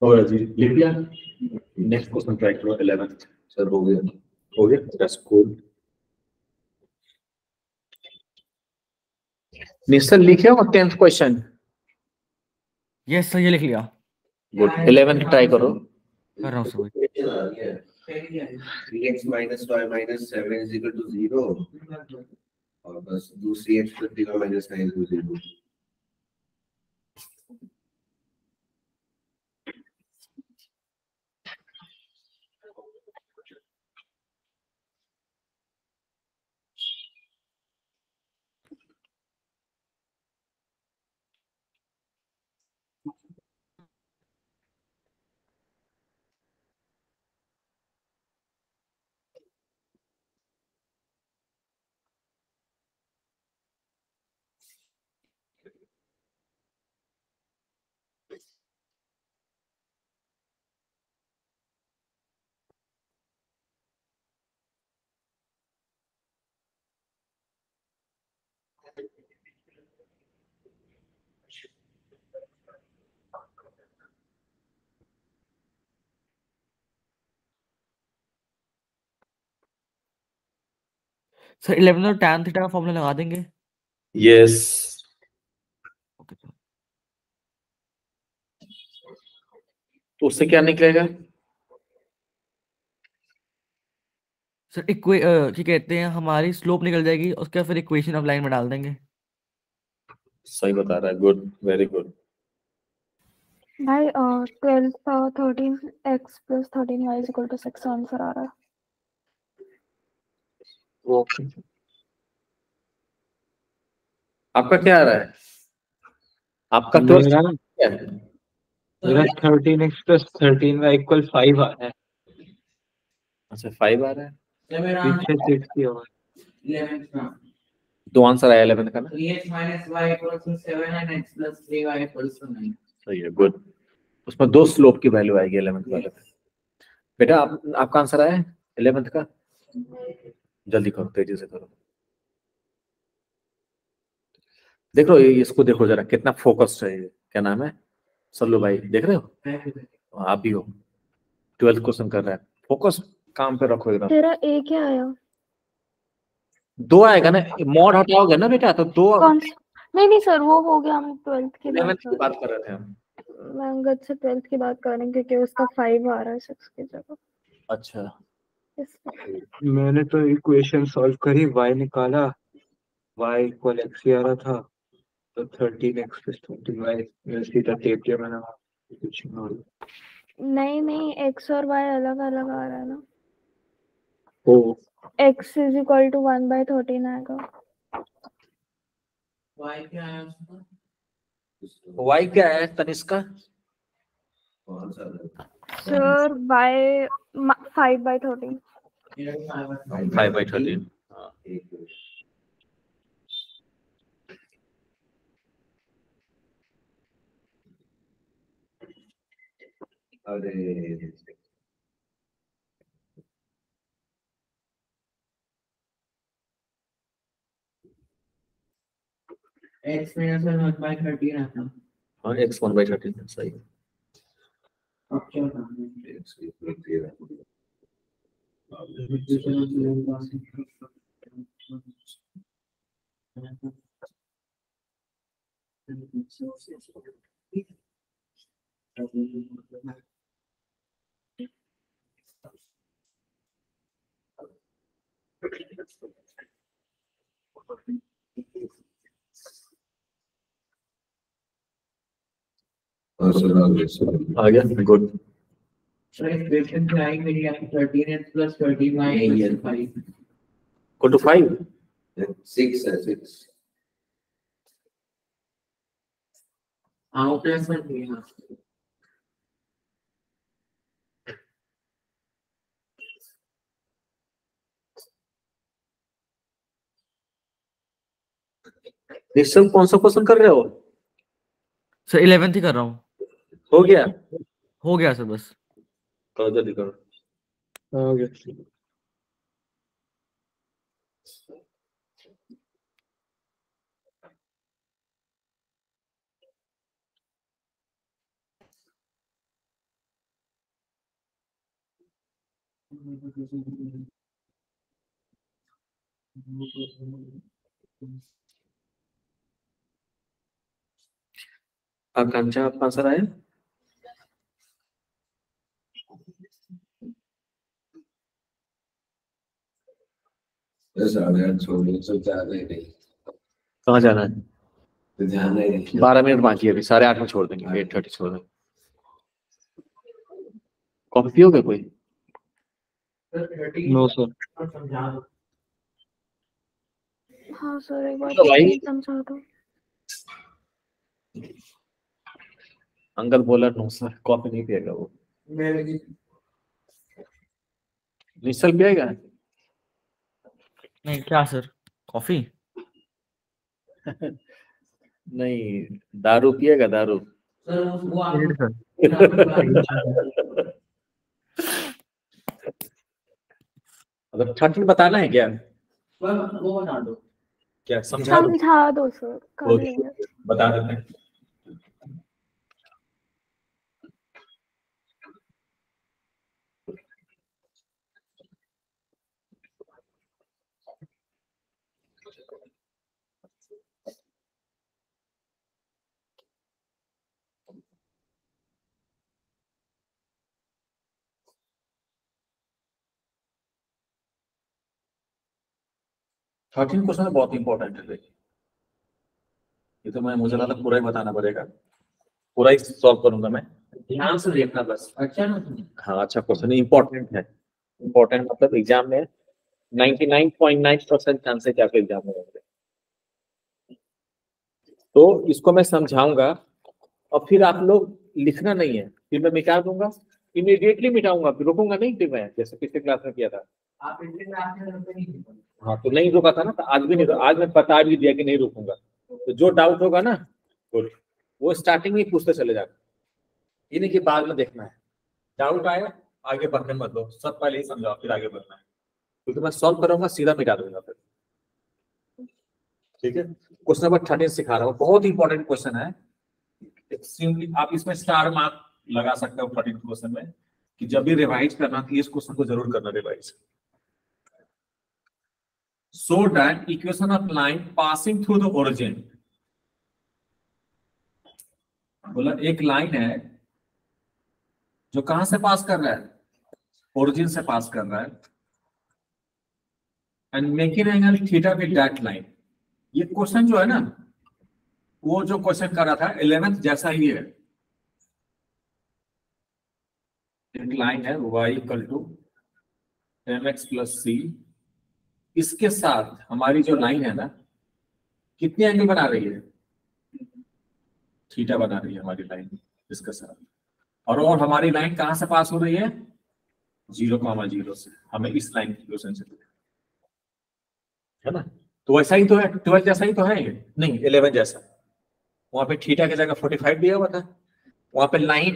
और जी लिख लिया, नेक्स्ट क्वेश्चन ट्राई करो 11th, सर हो गया। हो गया, दैट्स गुड। निश्चल लिखे हो 10th क्वेश्चन, यस सर, ये लिख लिया, गुड, 11th ट्राई करो। कर रहा हूँ sir. 3x minus y minus 7 is equal to 0 और बस दूसरी x plus 3 minus 9 is equal to 0। Sir 11 और tan थीटा का फॉर्मूला लगा देंगे। Yes, okay sir. तो उससे क्या निकलेगा? सर क्या कहते हैं, हमारी स्लोप निकल जाएगी, उसके बाद फिर इक्वेशन ऑफ लाइन में डाल देंगे। सही बता रहा है, गुड, वेरी गुड। भाई 12 13x + 13y = 6 आंसर आ रहा है। ओके आपका क्या आ रहा है? आपका 12 मेरा क्या है? मेरा 13x + 13y = 5 आ रहा है। अच्छा, 5 आ रहा है। तो मेरा पीछे 6 की होगा। 11th का। दो आंसर आया 11 का ना। 3x - y = 7 and x + 3y = 9. सही है, गुड। उसमें दो स्लोप की वैल्यू आएगी 11th वाले में। बेटा आपका आंसर आया है 11th का? जल्दी करो, तेजी से करो। देखो इसको देखो जरा, कितना फोकस्ड है ये। क्या नाम है? सल्लू भाई, देख रहे हो? आप भी हो। 12th क्वेश्चन कर रहा है, फोकस काम पे रखो एकदम। तेरा ए क्या आया? दो आएगा ना, मॉड हटाओगे ना बेटा तो दो। कौन सा? नहीं सर, वो हो गया, हम 12th की बात 11th की कर बात कर रहे थे हम। रहे हैं। मैं अंगद से 12th की बात कर रही हूँ क्योंकि उसका 5 आ रहा है 6 की जगह, अच्छा, इसलिए। मैंने तो इक्वेशन सॉल्व करी, y निकाला, y = x ही आ रहा था, तो 13x + 13y सीधा टेप किया मैंने। कुछ नहीं। नहीं, x और y अलग अलग आ रहा है ना। ओ x = 1/13 आएगा। y क्या आया उसका? वाई क्या है तनिष्का? Sir y 5/13। मेरा 5/13। अरे x मेरा सर 1/13 आता। हाँ, x 1/13 सही है। अब क्या करना है? आ गया, गुड। So equation से आई मेरी आई 13x + 13y = 5. Go to 5। 6 है 6। आउट है सर यहाँ। निश्चल कौन सा क्वेश्चन कर रहे हो? सर 11th ही कर रहा हूँ। हो गया? हो गया सर, बस। करो जल्दी करो। आ गया। आकांक्षा, आपका आंसर आया? बस आ गया, छोड़ो सब ज्यादा ही नहीं। कहाँ जाना है? तो ध्यान नहीं 12 मिनट बाकी है अभी, 8:30 में छोड़ देंगे, 8:30 छोड़ देंगे। कॉफी पियोगे कोई? No sir. समझा दो। हाँ सर, एक बार तो भाई समझा दो। अंकल बोला नो सर, कॉफी नहीं पिएगा वो। मेरे निश्चल पिएगा? नहीं, क्या सर? कॉफी? नहीं, दारू पिएगा, दारू। सर वो आप सर अगर 13 बताना है क्या? वो बता दो। क्या समझा दो? समझा दो सर, कर ओके, लेंगे। बता देते हैं। 13 क्वेश्चन बहुत इंपॉर्टेंट है। देखिए ये तो मुझे लगा पूरा ही बताना पड़ेगा, पूरा ही सॉल्व करूंगा मैं, ध्यान से देखना बस। अच्छा ना? हाँ अच्छा क्वेश्चन इंपॉर्टेंट है। इंपॉर्टेंट मतलब एग्जाम में 99.9% चांस है कि आपके एग्जाम में होंगे। तो इसको मैं समझाऊंगा और फिर आप लोग लिखना नहीं है, फिर मैं मिटा दूंगा, इमीडिएटली मिटाऊंगा, फिर रुकूंगा नहीं। फिर मैं जैसे पिछले क्लास में किया था, आप पिछले क्लास में रुके नहीं थे। हाँ तो नहीं रुका था ना, तो आज भी नहीं, आज मैं बता भी दिया कि नहीं रुकूंगा। तो जो डाउट होगा ना वो स्टार्टिंग में पूछते चले जाना, ये नहीं कि बाद में देखना है। डाउट आया आगे बढ़ने मत दो, सब पहले ही समझाओ फिर आगे बढ़ना है, क्योंकि मैं सॉल्व करूंगा सीधा मिटा दूंगा फिर। ठीक है, क्वेश्चन नंबर 13 सिखा रहा हूँ, बहुत इंपॉर्टेंट क्वेश्चन है। एक्सट्रीमली आप इसमें स्टार मार्क लगा सकते हो 13 क्वेश्चन में, कि जब भी रिवाइज करना तो इस क्वेश्चन को जरूर करना revise. So that equation of line passing through the origin, बोला एक लाइन है जो कहां से पास कर रहा है, ओरिजिन से पास कर रहा है, and making angle theta with that line. ये क्वेश्चन जो है ना, वो जो क्वेश्चन कर रहा था 11th जैसा ही है। एक लाइन है y equal to mx plus c, इसके साथ हमारी जो लाइन है ना, कितनी एंगल बना रही है, थीटा बना रही है हमारी लाइन इसके साथ। और हमारी लाइन कहां से पास हो रही है, 0,0 से। हमें इस लाइन की क्वेश्चन से है ना, तो वैसा ही तो है, 12 जैसा ही तो है ये, नहीं 11 जैसा। वहां पे थीटा की जगह 45 दिया हुआ था, वहां पे लाइन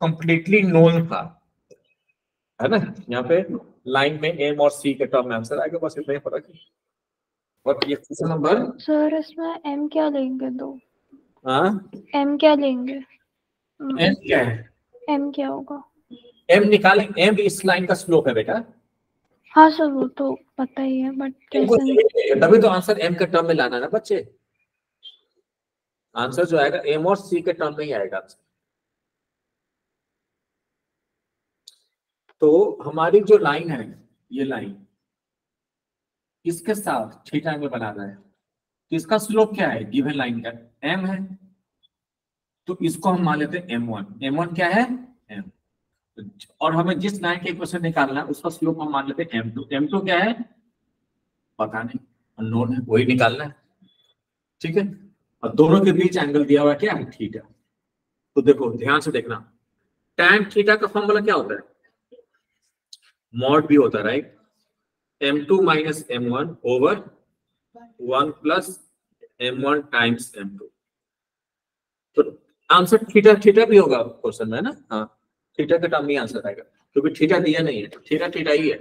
कंप्लीटली नोन था, है ना। यहाँ पे लाइन में एम और सी के टर्म में आंसर आएगा, बस इतना ही फर्क है। और ये क्वेश्चन नंबर, सर इसमें एम क्या लेंगे दो? हाँ एम क्या लेंगे? एम क्या है, एम क्या होगा? एम निकालें, एम इस लाइन का स्लोप है बेटा। हाँ सर वो तो पता ही है, बट कैसे? तभी तो आंसर एम के टर्म में लाना है ना बच्चे। आंसर जो आएगा एम और सी के टर्म में ही आएगा आंसर। तो हमारी जो लाइन है, ये लाइन इसके साथ थीटा एंगल बना रहा है, तो इसका स्लोप क्या है, गिवन लाइन का एम है, तो इसको हम मान लेते हैं m1। m1 क्या है, m, और हमें जिस लाइन के इक्वेशन निकालना है उसका स्लोप हम मान लेते हैं m2। m2 क्या है पता नहीं, अननोन है, वही निकालना है। ठीक है, और दोनों के बीच एंगल दिया हुआ है क्या, थीटा। तो देखो ध्यान से देखना, tan थीटा का फॉर्मूला क्या होता है, मॉड भी होता है right, m2 minus m1 over 1 plus m1 times m2। तो आंसर थीटा थीटा भी होगा क्वेश्चन में ना, हाँ थीटा का टर्म ही आंसर आएगा, क्योंकि थीटा दिया नहीं है, थीटा थीटा ही है।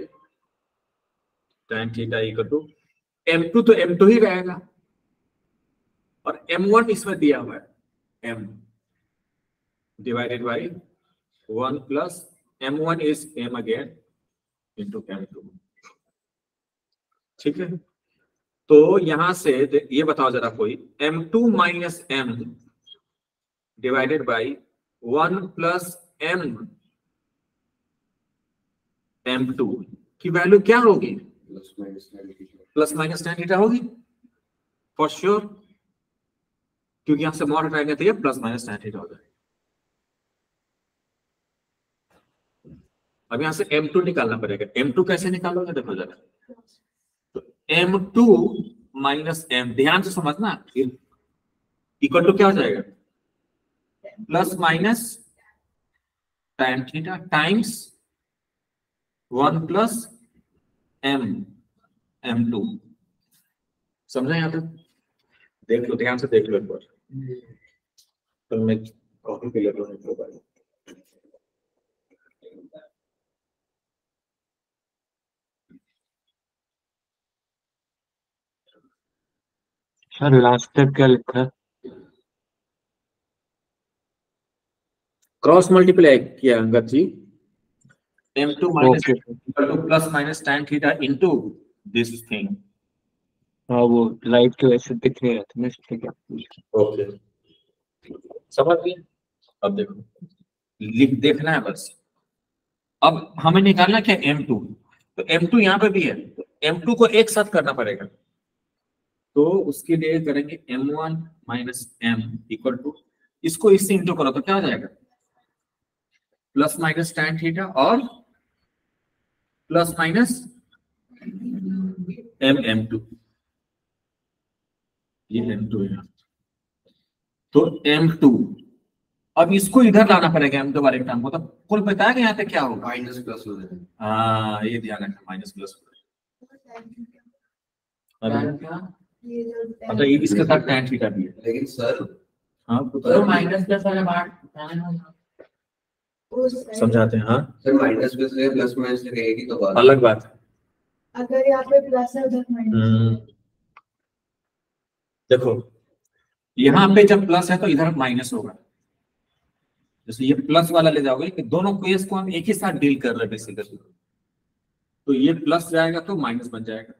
tan theta equal to m2 तो m2 ही रहेगा, और m1 इसमें दिया हुआ है m divided by 1 plus m1 is m again into m2। ठीक है, तो यहां से ये बताओ जरा कोई, m2 minus m divided by 1 plus m m2 की वैल्यू क्या होगी, प्लस माइनस tan थीटा होगी फॉर श्योर, क्योंकि यहां से मॉड हटाएंगे तो ये प्लस माइनस tan थीटा हो जाएगा। अब यहां से m2 निकालना पड़ेगा, m2 कैसे निकालोगे देखो जरा, तो m2 माइनस m, ध्यान से समझना, इक्वल टू क्या हो जाएगा, plus minus tan theta times 1 plus m m2। समझा यहाँ तक, देख लो ध्यान से देख लो एक बार, तो मैं कॉपी पे लेता हूँ। सर लास्ट स्टेप क्या लिखा है, क्रॉस मल्टीप्लाई किया अंगद जी, m2 minus okay equal two plus minus tan theta into this thing. हाँ वो लाइट की वजह से दिख नहीं रहा था मैं इसलिए क्या पूछ ओके समझ गए। अब देखो लिख देखना है बस, अब हमें निकालना क्या m2, तो m2 यहाँ पे भी है, तो m2 को एक साथ करना पड़ेगा, तो उसके लिए करेंगे m1 minus m equal to, इसको इससे इंटू करो तो क्या हो जाएगा, प्लस माइनस tan थीटा और प्लस माइनस m2, ये m2 है। तो m2, अब इसको इधर लाना पड़ेगा m2 वाले टर्म को, तो कुल बताया कि यहाँ पे क्या होगा, माइनस प्लस हो जाएगा। हाँ ये ध्यान रखना, माइनस प्लस। ये जो मतलब ये इसके साथ tan थीटा भी है। लेकिन सर हाँ तो माइनस प्लस वाला बात समझाते हैं। हाँ सर माइनस प्लस ले प्लस माइनस लगेगी तो बात अलग बात है। अगर यहाँ पे प्लस है उधर माइनस। देखो यहाँ पे जब प्लस है तो इधर माइनस होगा, जैसे ये प्लस वाला ले जाओगे कि दोनों केस को हम एक ही साथ डील कर रहे हैं बेसिकली, तो ये प्लस जाएगा तो माइनस बन जाएगा,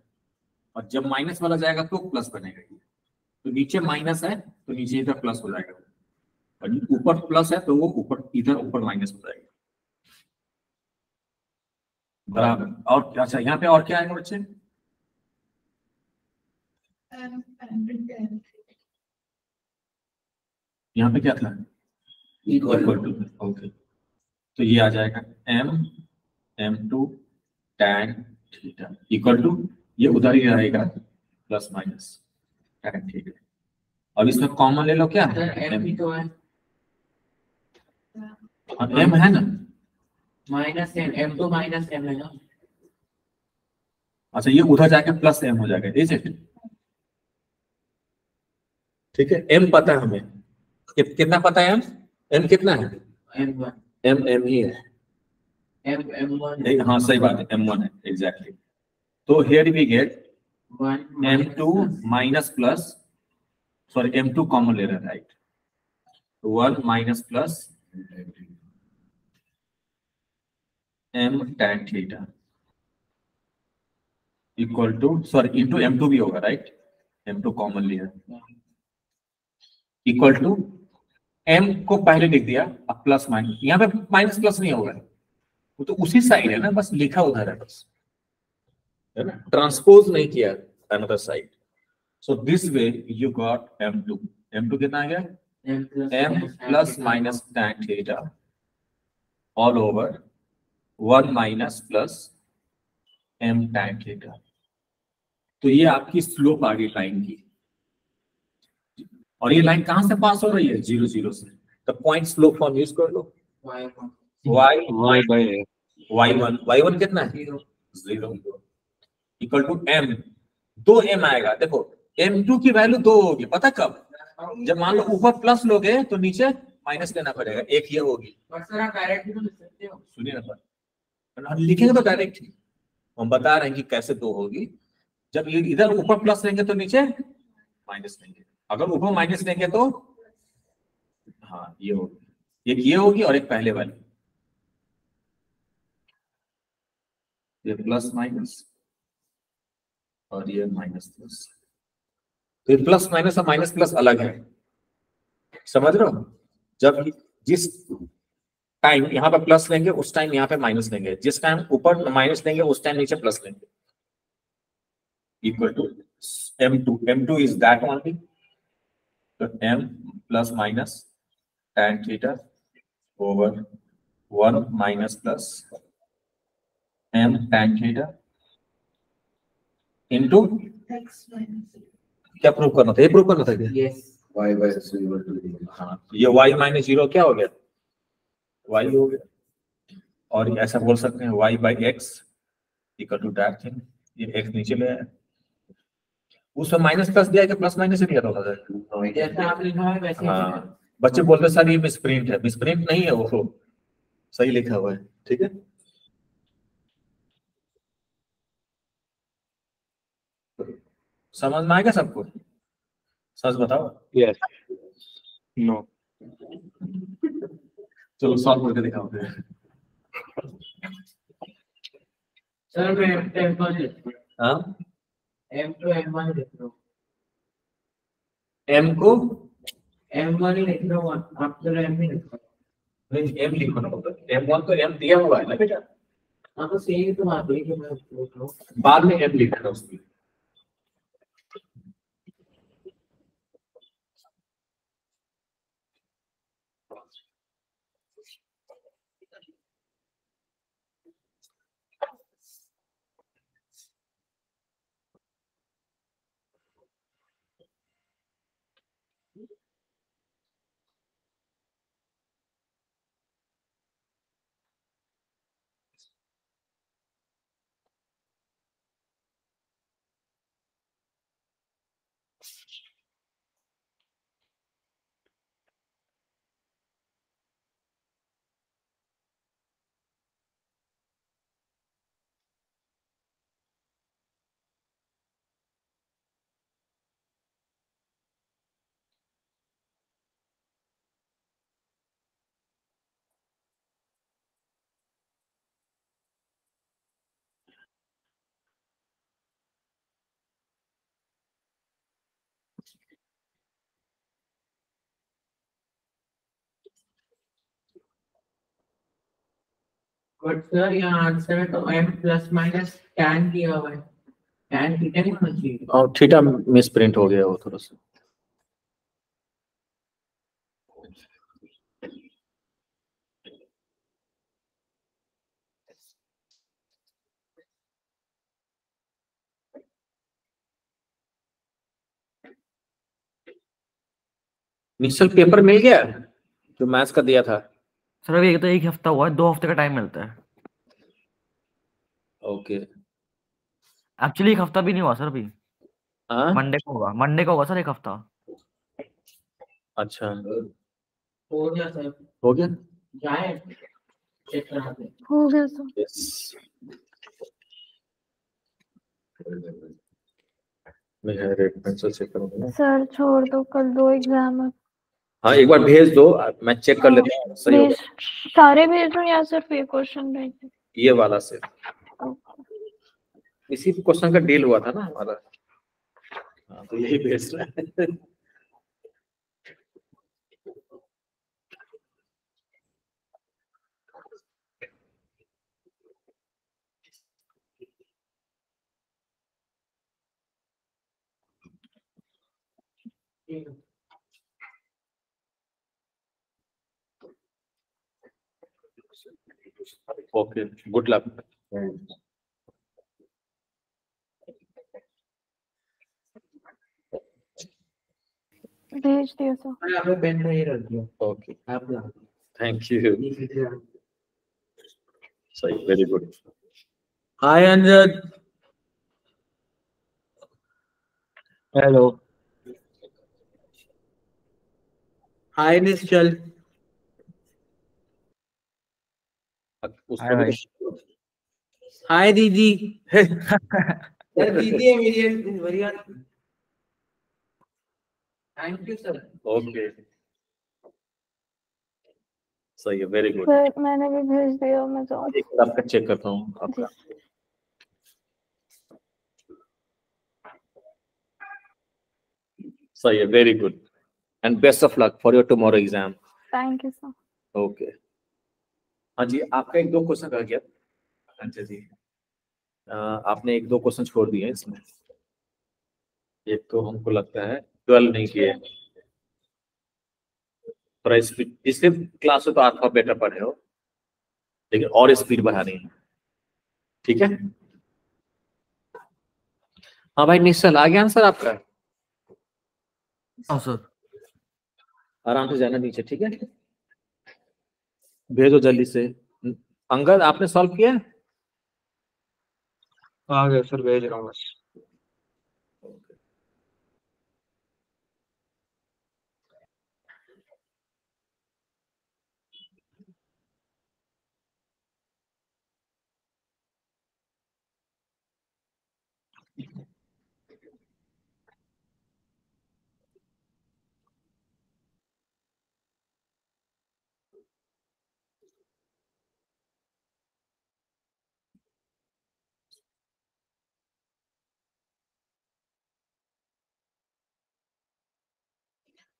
और जब माइनस वाला जाएगा तो प्लस बनेगा। तो नीचे माइनस है तो नीचे इधर प्लस हो जाएगा, और ऊपर प्लस है तो वो ऊपर इधर ऊपर माइनस हो जाएगा, बराबर। और अच्छा यहाँ पे और क्या आएगा बच्चे, यहाँ पे क्या था, इक्वल टू, ओके। तो ये आ जाएगा m2 tan theta equal to, ये उधर ही रहेगा प्लस माइनस tan थीटा। अब इसमें कॉमन ले लो, क्या है m भी तो है, m है ना, माइनस m तो माइनस m है ना। अच्छा ये उधर जाके प्लस m हो जाएगा, ठीक है। m पता है हमें, कितना पता है m कितना है, m ही है, m1 हाँ सही बात है, m1 है एग्जैक्टली। तो here we get 1 m2 minus plus, sorry m2 common ले रहा है, right, 1 minus plus m tan theta equal to, sorry into m2 भी होगा, राइट, m2 कॉमन लिया, इक्वल टू m को पहले लिख दिया, अब प्लस माइनस, यहाँ पे माइनस प्लस नहीं होगा, वो तो उसी साइड है ना, बस लिखा उधर है, बस है ना, ट्रांसपोज नहीं किया another side. So this way you got m2 कितना आ गया, m plus minus tan theta all over 1 minus plus m tan theta. तो ये आपकी स्लोप आ गई लाइन की, और ये लाइन कहां से पास हो रही है, 0 0 से, तो पॉइंट स्लोप फॉर्म यूज कर लो, y1 कितना है 0 इक्वल टू m, 2m आएगा। देखो m2 की वैल्यू 2 होगी, पता कब, जब मान लो ऊपर प्लस लोगे तो नीचे माइनस लेना पड़ेगा, एक ये होगी। सर आप डायरेक्ट भी तो लिख सकते हो, सुनिए ना, पर लिखेंगे तो डायरेक्ट ही, हम बता रहे हैं कि कैसे 2 होगी, जब इधर ऊपर प्लस लेंगे तो नीचे माइनस लेंगे, अगर ऊपर माइनस लेंगे तो हाँ ये होगी, एक ये होगी और एक पहले वाली, ये प्लस माइनस और ये माइनस प्लस। तो ये प्लस माइनस और माइनस प्लस अलग है, समझ रहे हो, जब जिस टाइम यहाँ पर प्लस लेंगे उस टाइम यहाँ पे माइनस लेंगे, जिस टाइम ऊपर माइनस लेंगे उस टाइम नीचे प्लस लेंगे, equal to m2 is that only, तो m plus minus tan theta over 1 minus plus m tan theta into, क्या प्रूव करना था, ये प्रूव करना था क्या, yes y by x equal to हाँ, ये y माइनस 0 क्या हो गया, y हो गया, और ऐसा बोल सकते हैं y by X equal to that thing, ये x नीचे ले आया, उसमें माइनस प्लस दिया कि प्लस माइनस से दिया था उधर, जैसा आप लिखा है वैसे ही हाँ, बच्चे बोलते सर ये मिसप्रिंट है, मिसप्रिंट नहीं है, वो सही लिखा हुआ है, ठीक है। समझ में आएगा सबको, सच बताओ, Yes. No. चलो सॉल्व करके दिखाओ फिर। सर मैं m1 लिख रहा हाँ हूँ, m2 m1 लिख रहा हूँ, m को m1 ही लिख रहा हूँ, आप तो m ही लिख रहा हूँ। नहीं m लिखो ना, m1 तो m दिया हुआ है ना बेटा, हाँ तो सही तो बात है कि मैं लिख रहा हूँ। बाद में m लिखना है उसमें, बट सर यहाँ आंसर है तो m प्लस माइनस tan दिया हुआ है, tan थीटा नहीं होना चाहिए। और थीटा मिस प्रिंट हो गया वो थोड़ा सा। निश्चल पेपर मिल गया जो मैथ्स का दिया था? सर अभी एक तो एक हफ्ता हुआ है, 2 हफ्ते का टाइम मिलता है। ओके। एक्चुअली एक हफ्ता भी नहीं हुआ सर अभी, हाँ मंडे को होगा सर एक हफ्ता। अच्छा, हो गया सर, हो गया। जाए चेक कराते हैं। हो गया सर। यस, मैं रेड पेंसिल चेक करूंगा। सर छोड़ दो, कल 2 एग्जाम है। हाँ एक बार भेज दो, मैं चेक कर लेता हूँ सही भेज, होगा। सारे भेज दो या सिर्फ ये क्वेश्चन भेज दो? ये वाला से इसी क्वेश्चन का डील हुआ था ना हमारा। हाँ तो यही भेज रहा है। Okay, good luck. भेज दिया सर। मैं आपको पेन नहीं रख दिया, ओके, आप ला दो। Thank you. सही, वेरी गुड। हाय अंजद। हेलो। हाय निश्चल। हाय भाई। हाय दीदी। सर दीदी है मेरी बढ़िया। Thank you sir. ओके, सही है, वेरी गुड। सर मैंने भी भेज दिया, मैं जाऊँ? एक बार आपका चेक करता हूँ आपका। सही है, very good and best of luck for your tomorrow exam. Thank you sir. Okay, हाँ जी, आपका 1-2 क्वेश्चन रह गया। अच्छा जी, आपने 1-2 क्वेश्चन छोड़ दिए हैं इसमें। एक तो हमको लगता है 12 नहीं किए, थोड़ा स्पीड, इससे क्लास में तो आप बेटर पढ़े हो, लेकिन और स्पीड बढ़ानी है, ठीक है? हाँ भाई निश्चल, आ गया आंसर आपका? हाँ सर। आराम से जाना नीचे, ठीक है? भेजो जल्दी से। अंगद आपने सॉल्व किया? आ गया सर, भेज रहा हूँ बस।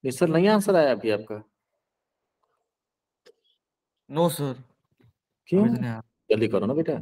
निश्चल नहीं आंसर आया अभी आपका? नो सर, क्यों? अभी तो नहीं आया। जल्दी करो ना बेटा।